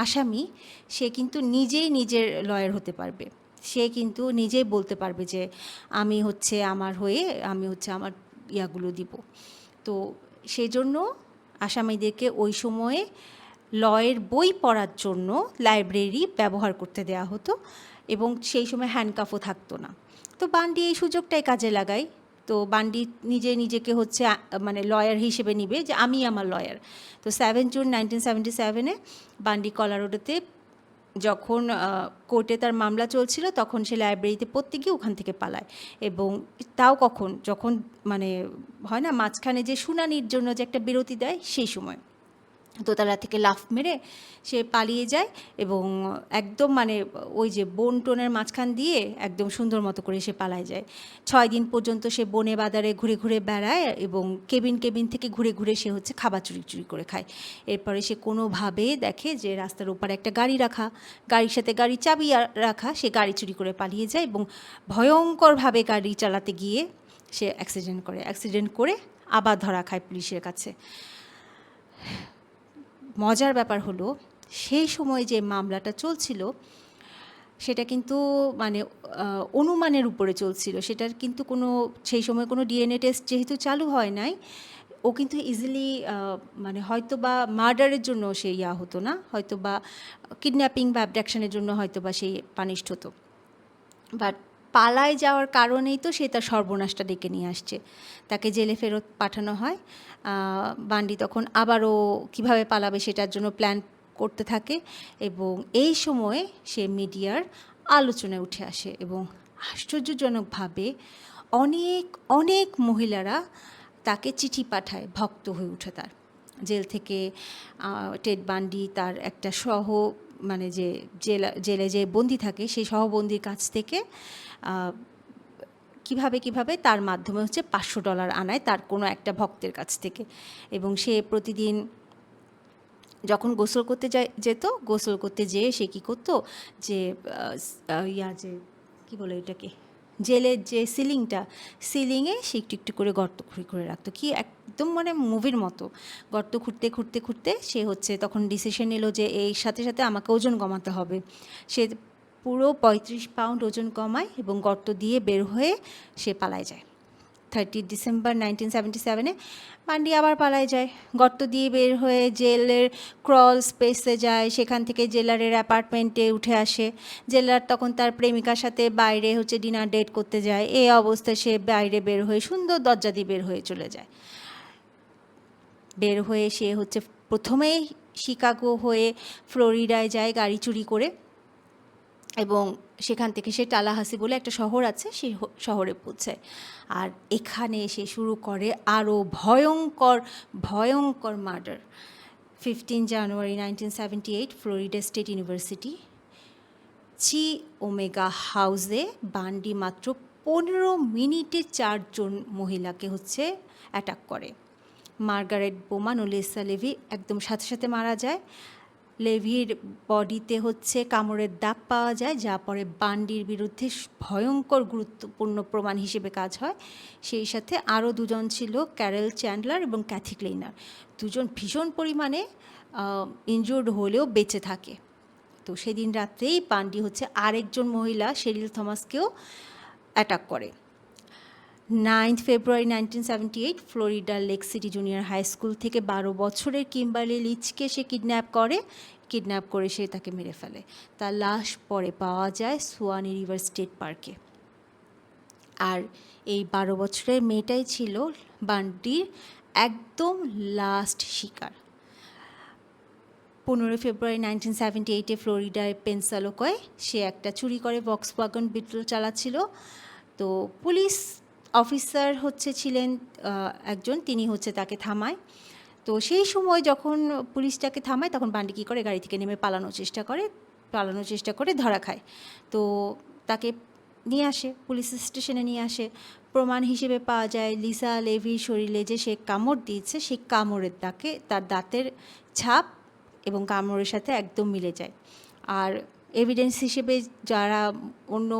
আসামি সে কিন্তু নিজেই নিজের লয়ার হতে পারবে। সে কিন্তু নিজেই বলতে পারবে যে আমি হচ্ছে আমার ইয়াগুলো দিব। তো সেই জন্য আসামিদেরকে ওই সময়ে লয়ের বই পড়ার জন্য লাইব্রেরি ব্যবহার করতে দেওয়া হতো এবং সেই সময় হ্যান্ডকাফও থাকতো না। তো বান্ডি এই সুযোগটাই কাজে লাগায়। তো বান্ডি নিজেকে হচ্ছে মানে লয়ার হিসেবে নিবে যে আমি আমার লয়ার। তো 7 জুন 1977-এ বান্ডি কলোরাডোতে যখন কোর্টে তার মামলা চলছিল তখন সে লাইব্রেরিতে পড়তে গিয়ে ওখান থেকে পালায়, এবং তাও কখন, যখন মানে হয় না মাঝখানে যে শুনানির জন্য যে একটা বিরতি দেয় সেই সময় দোতলা থেকে লাফ মেরে সে পালিয়ে যায়, এবং একদম মানে ওই যে বন টনের মাঝখান দিয়ে একদম সুন্দর মতো করে সে পালায় যায়। 6 দিন পর্যন্ত সে বনে বাজারে ঘুরে ঘুরে বেড়ায়, এবং কেবিন কেবিন থেকে ঘুরে ঘুরে সে হচ্ছে খাবার চুরি চুরি করে খায়। এরপরে সে কোনোভাবে দেখে যে রাস্তার ওপারে একটা গাড়ি রাখা, গাড়ির সাথে গাড়ির চাবি রাখা, সে গাড়ি চুরি করে পালিয়ে যায়, এবং ভয়ঙ্করভাবে গাড়ি চালাতে গিয়ে সে অ্যাক্সিডেন্ট করে আবার ধরা খায় পুলিশের কাছে। মজার ব্যাপার হলো সেই সময় যে মামলাটা চলছিল সেটা কিন্তু মানে অনুমানের উপরে চলছিল, সেটার কিন্তু কোনো সেই সময় কোনো ডিএনএ টেস্ট যেহেতু চালু হয় নাই, ও কিন্তু ইজিলি মানে হয়তো বা মার্ডারের জন্য সে হতো না, হয়তো বা কিডন্যাপিং বা অ্যাবডাকশনের জন্য হয়তো বা সে পানিশড হতো, বাট পালায় যাওয়ার কারণেই তো সে তার সর্বনাশটা ডেকে নিয়ে আসছে। তাকে জেলে ফেরত পাঠানো হয়। বান্ডি তখন আবারও কীভাবে পালাবে সেটার জন্য প্ল্যান করতে থাকে, এবং এই সময়ে সে মিডিয়ার আলোচনায় উঠে আসে, এবং আশ্চর্যজনকভাবে অনেক অনেক মহিলারা তাকে চিঠি পাঠায়, ভক্ত হয়ে উঠে তার। জেল থেকে টেড বান্ডি তার একটা মানে যে জেলে যে বন্দি থাকে সেই সহবন্দির কাছ থেকে কিভাবে তার মাধ্যমে হচ্ছে $500 আনায় তার কোনো একটা ভক্তের কাছ থেকে, এবং সে প্রতিদিন যখন গোসল করতে যেত, গোসল করতে যেয়ে সে কী করতো যে যে কী বলে এটাকে, জেলের যে সিলিংয়ে সে একটু একটু করে গর্ত করে রাখতো, কি একদম মানে মুভির মতো গর্ত খুঁড়তে সে হচ্ছে তখন ডিসিশন নিল যে এই সাথে সাথে আমাকে ওজন কমাতে হবে। সে পুরো 35 পাউন্ড ওজন কমায় এবং গর্ত দিয়ে বের হয়ে সে পালায় যায়। 30 ডিসেম্বর 1977 বান্ডি আবার পালায় যায়, গর্ত দিয়ে বের হয়ে জেলের ক্রল স্পেসে যায়, সেখান থেকে জেলারের অ্যাপার্টমেন্টে উঠে আসে। জেলার তখন তার প্রেমিকার সাথে বাইরে হচ্ছে ডিনার ডেট করতে যায়, এই অবস্থায় সে বাইরে বের হয়ে সুন্দর দরজা দিয়ে বের হয়ে চলে যায়। বের হয়ে সে হচ্ছে প্রথমেই শিকাগো হয়ে ফ্লোরিডায় যায় গাড়ি চুরি করে, এবং সেখান থেকে সে টালাহাসি বলে একটা শহর আছে সেই শহরে পৌঁছায়। আর এখানে সে শুরু করে আরও ভয়ঙ্কর মার্ডার। 15 জানুয়ারি 1978 ফ্লোরিডা স্টেট ইউনিভার্সিটি চি ওমেগা হাউসে বান্ডি মাত্র 15 মিনিটে 4 জন মহিলাকে হচ্ছে অ্যাটাক করে। মার্গারেট বোমান ও লেসা লেভি একদম সাথে সাথে মারা যায়। লেভির বডিতে হচ্ছে কামড়ের দাগ পাওয়া যায়, যা পরে বান্ডির বিরুদ্ধে ভয়ঙ্কর গুরুত্বপূর্ণ প্রমাণ হিসেবে কাজ হয়। সেই সাথে আরও 2 জন ছিল, ক্যারেল চ্যান্ডলার এবং ক্যাথি ক্লেইনার। 2 জন ভীষণ পরিমাণে ইনজুর্ড হলেও বেঁচে থাকে। তো সেদিন রাত্রেই বান্ডি হচ্ছে আরেকজন মহিলা শেরিল থমাসকেও অ্যাটাক করে। 9 ফেব্রুয়ারি 1978 ফ্লোরিডার Lake City Junior High School থেকে 12 বছরের কিম্বারলি লিচকে সে কিডন্যাপ করে সে তাকে মেরে ফেলে। তার লাশ পরে পাওয়া যায় সুয়ানি রিভার স্টেট পার্কে। আর এই 12 বছরের মেয়েটাই ছিল বান্ডির একদম লাস্ট শিকার। 15 ফেব্রুয়ারি 1978 ফ্লোরিডায় পেনসালোকয় সে একটা চুরি করে ভক্সওয়াগন বিটল চালাচ্ছিল। তো পুলিশ অফিসার হচ্ছে ছিলেন একজন, তিনি হচ্ছে তাকে থামায়। তো সেই সময় যখন পুলিশটাকে থামায় তখন বান্ডি কী করে, গাড়ি থেকে নেমে পালানোর চেষ্টা করে ধরা খায়। তো তাকে নিয়ে আসে, পুলিশ স্টেশনে নিয়ে আসে। প্রমাণ হিসেবে পাওয়া যায় লিসা লেভির শরীরে যে সে কামড় দিয়েছে সেই কামড়ের দাগে তার দাঁতের ছাপ এবং কামড়ের সাথে একদম মিলে যায়। আর এভিডেন্স হিসেবে যারা অন্য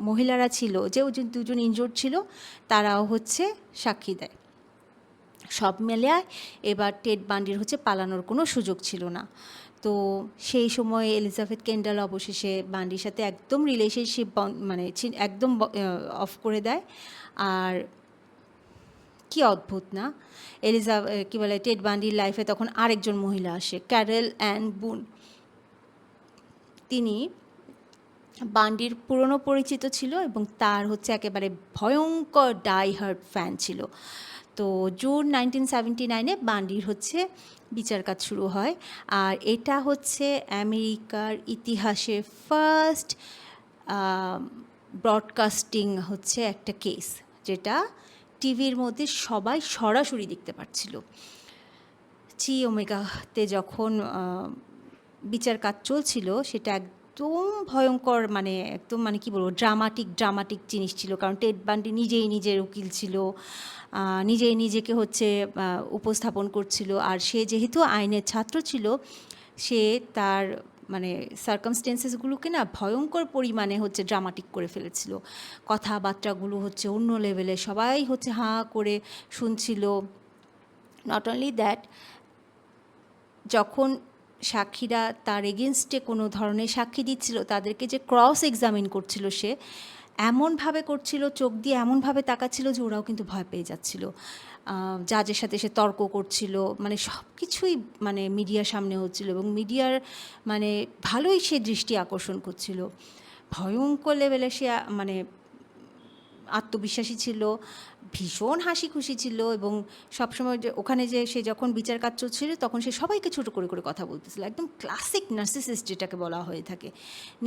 মহিলারা ছিল, যে 2 জন ইনজোর্ড ছিল, তারাও হচ্ছে সাক্ষী দেয়। সব মিলিয়ে এবার টেড বান্ডির হচ্ছে পালানোর কোনো সুযোগ ছিল না। তো সেই সময় এলিজাবেথ কেন্ডাল অবশেষে বান্ডির সাথে একদম রিলেশনশিপ মানে একদম অফ করে দেয়। আর কি অদ্ভুত না, কী বলে, টেড বান্ডির লাইফে তখন আরেকজন মহিলা আসে, ক্যারেল অ্যান বুন। তিনি বান্ডির পুরনো পরিচিত ছিল এবং তার হচ্ছে একেবারে ভয়ঙ্কর ডাই হার্ড ফ্যান ছিল। তো জুন 1979-এ বান্ডির হচ্ছে বিচার কাজ শুরু হয়। আর এটা হচ্ছে আমেরিকার ইতিহাসে ফার্স্ট ব্রডকাস্টিং হচ্ছে একটা কেস, যেটা টিভির মধ্যে সবাই সরাসরি দেখতে পাচ্ছিল। জি ওমেগাতে যখন বিচার কাজ চলছিল, সেটা একদম ভয়ঙ্কর, মানে একদম মানে কি বলবো, ড্রামাটিক জিনিস ছিল। কারণ টেড বান্ডি নিজেই নিজের উকিল ছিল, নিজেই নিজেকে হচ্ছে উপস্থাপন করছিল। আর সে যেহেতু আইনের ছাত্র ছিল, সে তার মানে সার্কামস্টেন্সেসগুলোকে না ভয়ঙ্কর পরিমাণে হচ্ছে ড্রামাটিক করে ফেলেছিল। কথাবার্তাগুলো হচ্ছে অন্য লেভেলে, সবাই হচ্ছে হাঁ করে শুনছিল। নট অনলি দ্যাট, যখন সাক্ষীরা তার এগেনস্টে কোনো ধরনের সাক্ষী দিচ্ছিল, তাদেরকে যে ক্রস এক্সামিন করছিল, সে এমনভাবে করছিল, চোখ দিয়ে এমনভাবে তাকাচ্ছিল যে ওরাও কিন্তু ভয় পেয়ে যাচ্ছিল। জাজের সাথে সে তর্ক করছিল, মানে সব কিছুই মানে মিডিয়ার সামনে হচ্ছিল, এবং মিডিয়ার মানে ভালোই সে দৃষ্টি আকর্ষণ করছিল। ভয়ঙ্কর লেভেলে সে মানে আত্মবিশ্বাসী ছিল, ভীষণ হাসি খুশি ছিল, এবং সবসময় যে ওখানে যে সে যখন বিচার কাজ চলছিল, তখন সে সবাইকে ছোটো করে করে কথা বলতেছিল। একদম ক্লাসিক নার্সিসিস্ট যেটাকে বলা হয়ে থাকে।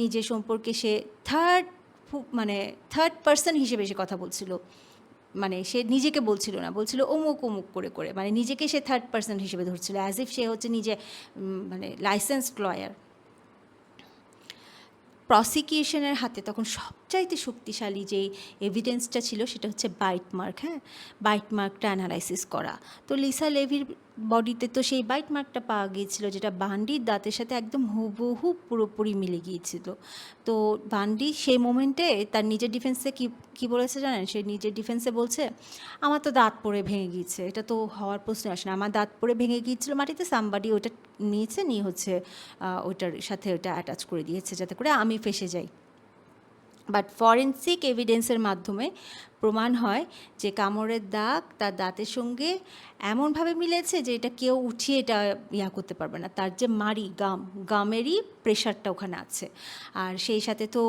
নিজের সম্পর্কে সে থার্ড পার্সন হিসেবে সে কথা বলছিল। মানে সে নিজেকে বলছিল না, বলছিল অমুক অমুক করে করে, মানে নিজেকে সে থার্ড পার্সন হিসেবে ধরছিল, অ্যাজ ইফ সে হচ্ছে নিজে মানে লাইসেন্সড লয়ার। প্রসিকিউশনের হাতে তখন সবচাইতে শক্তিশালী যেই এভিডেন্সটা ছিল, সেটা হচ্ছে বাইট মার্ক। হ্যাঁ, বাইট মার্কটা অ্যানালাইসিস করা। তো লিসা লেভির বডিতে তো সেই বাইট মার্কটা পাওয়া গিয়েছিল, যেটা বান্ডির দাঁতের সাথে একদম হুবহু পুরোপুরি মিলে গিয়েছিল। তো বান্ডি সেই মোমেন্টে তার নিজের ডিফেন্সে কী বলেছে জানেন? সে নিজের ডিফেন্সে বলছে, আমার তো দাঁত পড়ে ভেঙে গিয়েছে, এটা তো হওয়ার প্রশ্ন আসে না, আমার দাঁত পড়ে ভেঙে গিয়েছিল মাটিতে, সামবাডি ওটা নিয়েছে, নিয়ে হচ্ছে ওটার সাথে ওটা অ্যাটাচ করে দিয়েছে যাতে করে আমি ফেঁসে যাই। বাট ফরেন্সিক এভিডেন্সের মাধ্যমে প্রমাণ হয় যে কামড়ের দাগ তার দাঁতের সঙ্গে এমনভাবে মিলেছে যে এটা কেউ উঠিয়ে এটা করতে পারবে না। তার যে গামেরই প্রেশারটা ওখানে আছে। আর সেই সাথে তো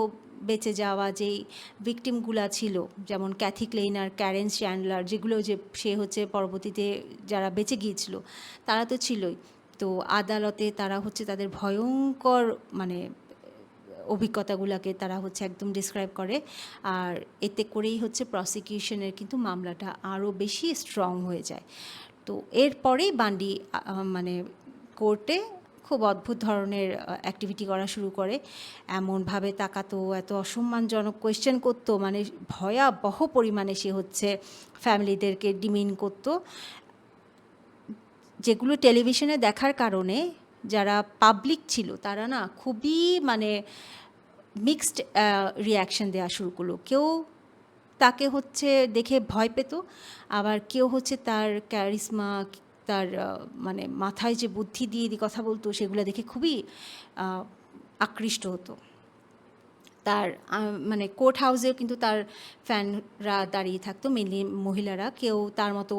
বেঁচে যাওয়া যেই ভিকটিমগুলা ছিল, যেমন ক্যাথি ক্লেইনার, ক্যারেন চ্যান্ডলার, যেগুলো যে সে হচ্ছে পরবর্তীতে যারা বেঁচে গিয়েছিল, তারা তো ছিলই। তো আদালতে তারা হচ্ছে তাদের ভয়ঙ্কর মানে অভিজ্ঞতাগুলোকে তারা হচ্ছে একদম ডিসক্রাইব করে। আর এতে করেই হচ্ছে প্রসিকিউশনের কিন্তু মামলাটা আরও বেশি স্ট্রং হয়ে যায়। তো এরপরেই বান্ডি মানে কোর্টে খুব অদ্ভুত ধরনের অ্যাক্টিভিটি করা শুরু করে। এমনভাবে তাকাতো, এত অসম্মানজনক কোয়েশ্চেন করতো, মানে ভয়াবহ পরিমাণে সে হচ্ছে ফ্যামিলিদেরকে ডিমিন করতো, যেগুলো টেলিভিশনে দেখার কারণে যারা পাবলিক ছিল তারা না খুবই মানে মিক্সড রিয়াকশন দেওয়া শুরু করলো। কেউ তাকে হচ্ছে দেখে ভয় পেত, আবার কেউ হচ্ছে তার ক্যারিসমা, তার মানে মাথায় যে বুদ্ধি দিয়ে কথা বলতো, সেগুলো দেখে খুবই আকৃষ্ট হতো। তার মানে কোর্ট হাউসেও কিন্তু তার ফ্যানরা দাঁড়িয়ে থাকতো, মেনলি মহিলারা। কেউ তার মতো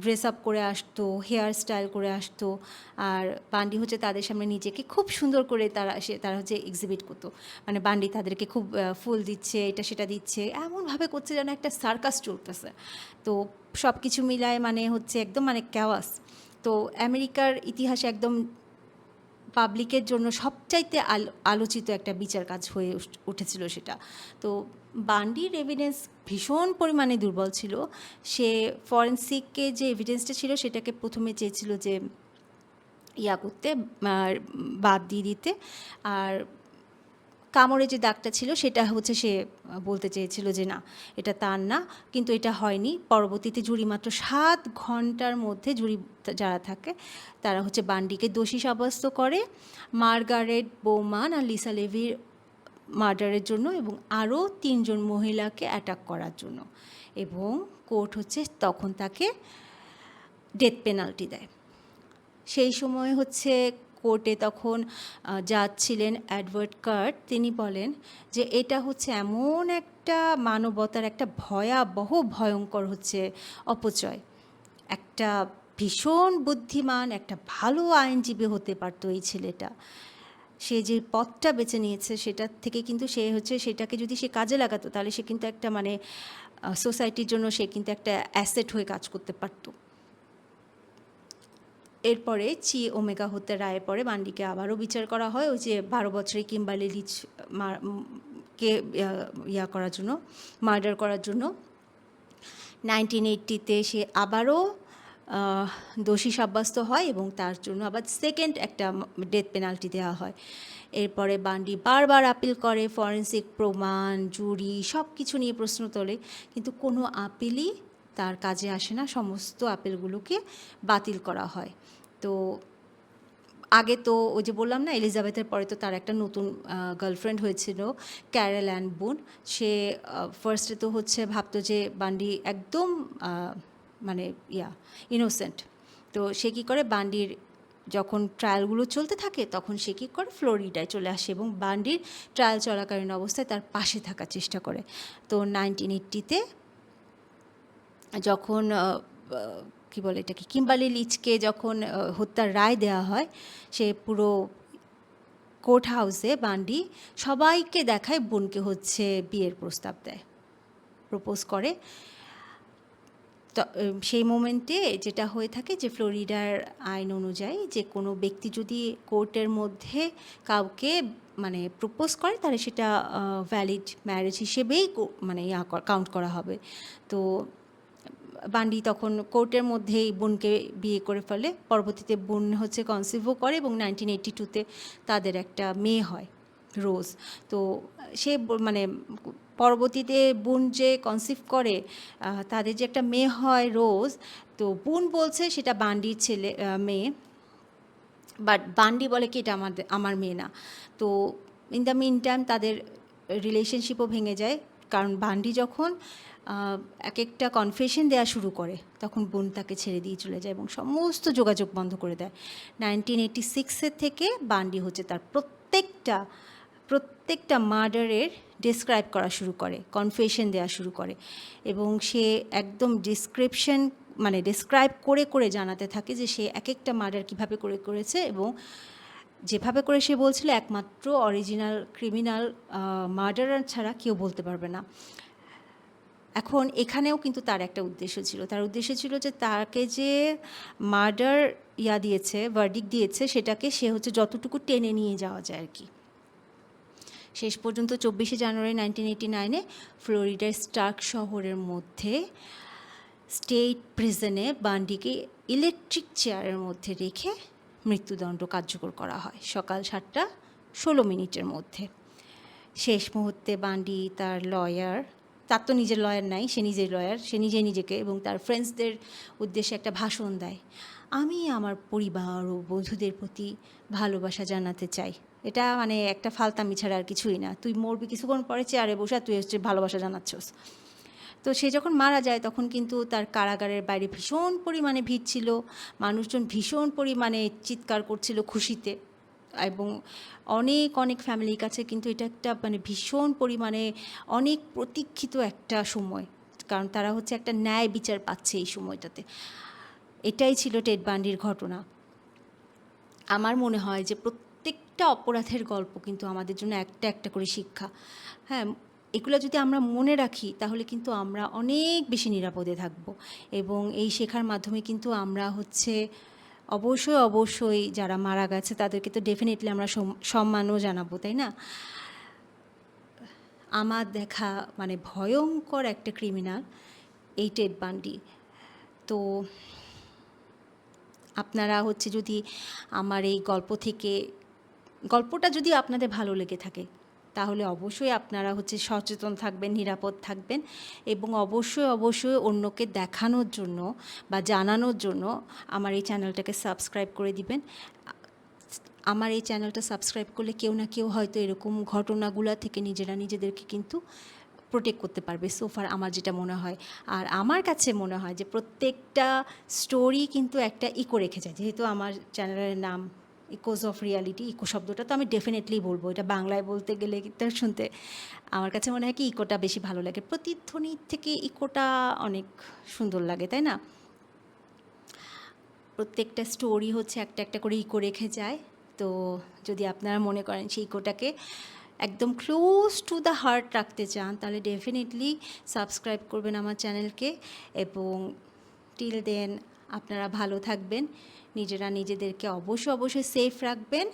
ড্রেস আপ করে আসতো, হেয়ার স্টাইল করে আসতো, আর বান্ডি হচ্ছে তাদের সামনে নিজেকে খুব সুন্দর করে তারা হচ্ছে এক্সিবিট করতো। মানে বান্ডি তাদেরকে খুব ফুল দিচ্ছে, এটা সেটা দিচ্ছে, এমনভাবে করছে যেন একটা সার্কাস চলতেছে। তো সব কিছু মিলায় মানে হচ্ছে একদম মানে ক্যাওয়াস। তো আমেরিকার ইতিহাসে একদম পাবলিকের জন্য সবচাইতে আলোচিত একটা বিচার কাজ হয়ে উঠেছিল সেটা। তো বান্ডির এভিডেন্স ভীষণ পরিমাণে দুর্বল ছিল। সে ফরেন্সিককে যে এভিডেন্সটা ছিল, সেটাকে প্রথমে চেয়েছিল যে করতে, বাদ দিয়ে দিতে। আর কামড়ে যে দাগটা ছিল, সেটা হচ্ছে সে বলতে চেয়েছিল যে না, এটা তার না, কিন্তু এটা হয়নি। পরবর্তীতে জুরি মাত্র 7 ঘন্টার মধ্যে জুরি যারা থাকে তারা হচ্ছে বান্ডিকে দোষী সাব্যস্ত করে মার্গারেট বোমান আর লিসা লেভির মার্ডারের জন্য, এবং আরও 3 জন মহিলাকে অ্যাটাক করার জন্য। এবং কোর্ট হচ্ছে তখন তাকে ডেথ পেনাল্টি দেয়। সেই সময় হচ্ছে কোর্টে তখন জাজ ছিলেন এডওয়ার্ড কার্ট। তিনি বলেন যে এটা হচ্ছে এমন একটা মানবতার একটা ভয়ঙ্কর হচ্ছে অপচয়। একটা ভীষণ বুদ্ধিমান, একটা ভালো আইনজীবী হতে পারতো এই ছেলেটা। সে যে পথটা বেছে নিয়েছে, সেটার থেকে কিন্তু সে হচ্ছে সেটাকে যদি সে কাজে লাগাতো, তাহলে সে কিন্তু একটা মানে সোসাইটির জন্য সে কিন্তু একটা অ্যাসেট হয়ে কাজ করতে পারত। এরপরে চি ওমেগা হত্যার রায়ের পরে বান্ডিকে আবারও বিচার করা হয় ওই যে 12 বছরে কিম্বারলি লিচ কে করার জন্য, মার্ডার করার জন্য। 1980-তে সে আবারও দোষী সাব্যস্ত হয় এবং তার জন্য আবার সেকেন্ড একটা ডেথ পেনাল্টি দেওয়া হয়। এরপরে বান্ডি বারবার আপিল করে, ফরেন্সিক প্রমাণ, জুরি সব কিছু নিয়ে প্রশ্ন তোলে, কিন্তু কোনো আপিলই তার কাজে আসে না, সমস্ত আপিলগুলোকে বাতিল করা হয়। তো আগে তো ওই যে বললাম না, এলিজাবেথের পরে তো তার একটা নতুন গার্লফ্রেন্ড হয়েছিল, ক্যারেল অ্যান বুন। সে ফার্স্টে তো হচ্ছে ভাবতো যে বান্ডি একদম মানে ইনোসেন্ট। তো সে কী করে, বান্ডির যখন ট্রায়ালগুলো চলতে থাকে তখন সে কী করে ফ্লোরিডায় চলে আসে এবং বান্ডির ট্রায়াল চলাকালীন অবস্থায় তার পাশে থাকার চেষ্টা করে। তো 1980-তে যখন কী বলে এটাকে, কিম্বারলি লিচকে যখন হত্যার রায় দেওয়া হয়, সে পুরো কোর্ট হাউসে বান্ডি সবাইকে দেখায় বোনকে হচ্ছে বিয়ের প্রস্তাব দেয়, প্রপোজ করে। তো সেই মোমেন্টে যেটা হয়ে থাকে যে ফ্লোরিডার আইন অনুযায়ী যে কোনো ব্যক্তি যদি কোর্টের মধ্যে কাউকে মানে প্রপোজ করে তাহলে সেটা ভ্যালিড ম্যারেজ হিসেবেই মানে কাউন্ট করা হবে। তো বান্ডি তখন কোর্টের মধ্যেই বোনকে বিয়ে করে ফেলে। পরবর্তীতে বোন হচ্ছে কনসিভও করে এবং 1982-তে তাদের একটা মেয়ে হয়, রোজ। তো সে মানে পরবর্তীতে বোন যে কনসিভ করে, তাদের যে একটা মেয়ে হয় রোজ, তো বোন বলছে সেটা বান্ডির ছেলে মেয়ে, বাট বান্ডি বলে কি এটা আমার মেয়ে না। তো ইন দ্য মিন টাইম তাদের রিলেশনশিপও ভেঙে যায়, কারণ বান্ডি যখন এক একটা কনফেশন দেওয়া শুরু করে তখন বোন তাকে ছেড়ে দিয়ে চলে যায় এবং সমস্ত যোগাযোগ বন্ধ করে দেয়। 1986-এর থেকে বান্ডি হচ্ছে তার প্রত্যেকটা মার্ডারের ডিসক্রাইব করা শুরু করে, কনফেশন দেওয়া শুরু করে এবং সে একদম ডিসক্রাইব করে করে জানাতে থাকে যে সে এক একটা মার্ডার কীভাবে করেছে এবং যেভাবে করে সে বলছিল একমাত্র অরিজিনাল ক্রিমিনাল মার্ডারার ছাড়া কেউ বলতে পারবে না। এখন এখানেও কিন্তু তার একটা উদ্দেশ্য ছিল, তার উদ্দেশ্য ছিল যে তাকে যে মার্ডার দিয়েছে, ভার্ডিক্ট দিয়েছে, সেটাকে সে হচ্ছে যতটুকু টেনে নিয়ে যাওয়া যায় আর কি। শেষ পর্যন্ত 24শে জানুয়ারি 1989-এ ফ্লোরিডার স্টার্ক শহরের মধ্যে স্টেট প্রিজনে বান্ডিকে ইলেকট্রিক চেয়ারের মধ্যে রেখে মৃত্যুদণ্ড কার্যকর করা হয় সকাল 7:16 মধ্যে। শেষ মুহূর্তে বান্ডি তার তো নিজের লয়ার নাই, সে নিজের লয়ার, সে নিজেকে এবং তার ফ্রেন্ডসদের উদ্দেশ্যে একটা ভাষণ দেয়। আমি আমার পরিবার ও বন্ধুদের প্রতি ভালোবাসা জানাতে চাই। এটা মানে একটা ফালতামি ছাড়া আর কিছুই না। তুই মরবি কিছুক্ষণ পরে চেয়ারে বসে তুই হচ্ছে ভালোবাসা জানাচ্ছস। তো সে যখন মারা যায় তখন কিন্তু তার কারাগারের বাইরে ভীষণ পরিমাণে ভিড় ছিল, মানুষজন ভীষণ পরিমাণে চিৎকার করছিল খুশিতে এবং অনেক ফ্যামিলির কাছে কিন্তু এটা একটা মানে ভীষণ পরিমাণে অনেক প্রতীক্ষিত একটা সময়, কারণ তারা হচ্ছে একটা ন্যায় বিচার পাচ্ছে এই সময়টাতে। এটাই ছিল টেড বান্ডির ঘটনা। আমার মনে হয় যে প্রত্যেকটা অপরাধের গল্প কিন্তু আমাদের জন্য একটা একটা করে শিক্ষা। হ্যাঁ, এগুলো যদি আমরা মনে রাখি তাহলে কিন্তু আমরা অনেক বেশি নিরাপদে থাকব এবং এই শেখার মাধ্যমে কিন্তু আমরা হচ্ছে অবশ্যই যারা মারা গেছে তাদেরকে তো ডেফিনেটলি আমরা সম্মানও জানাবো, তাই না? আমার দেখা মানে ভয়ঙ্কর একটা ক্রিমিনাল এই টেড বান্ডি। তো আপনারা হচ্ছে যদি আমার এই গল্পটা যদি আপনাদের ভালো লেগে থাকে তাহলে অবশ্যই আপনারা হচ্ছে সচেতন থাকবেন, নিরাপদ থাকবেন এবং অবশ্যই অন্যকে দেখানোর জন্য বা জানানোর জন্য আমার এই চ্যানেলটাকে সাবস্ক্রাইব করে দিবেন। আমার এই চ্যানেলটা সাবস্ক্রাইব করলে কেউ না কেউ হয়তো এরকম ঘটনাগুলো থেকে নিজেদেরকে কিন্তু প্রোটেক্ট করতে পারবে, সোফার আমার যেটা মনে হয়। আর আমার কাছে মনে হয় যে প্রত্যেকটা স্টোরি কিন্তু একটা ইকো রেখে যায়, যেহেতু আমার চ্যানেলের নাম ইকোজ অফ রিয়ালিটি। ইকো শব্দটা তো আমি ডেফিনেটলি বলবো, এটা বাংলায় বলতে গেলে কিন্তু শুনতে আমার কাছে মনে হয় কি ইকোটা বেশি ভালো লাগে, প্রতিধ্বনির থেকে ইকোটা অনেক সুন্দর লাগে, তাই না? প্রত্যেকটা স্টোরি হচ্ছে একটা একটা করে ইকো রেখে যায়। তো যদি আপনারা মনে করেন সেই ইকোটাকে একদম ক্লোজ টু দ্য হার্ট রাখতে চান, তাহলে ডেফিনেটলি সাবস্ক্রাইব করবেন আমার চ্যানেলকে। এবং টিল দেন আপনারা ভালো থাকবেন, নিজেরা নিজেদেরকে অবশ্যই সেফ রাখবেন।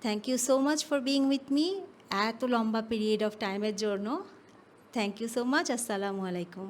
Thank you so much for being with me এত লম্বা পিরিয়ড অফ টাইমের জন্য। Thank you so much. আসসালামু আলাইকুম।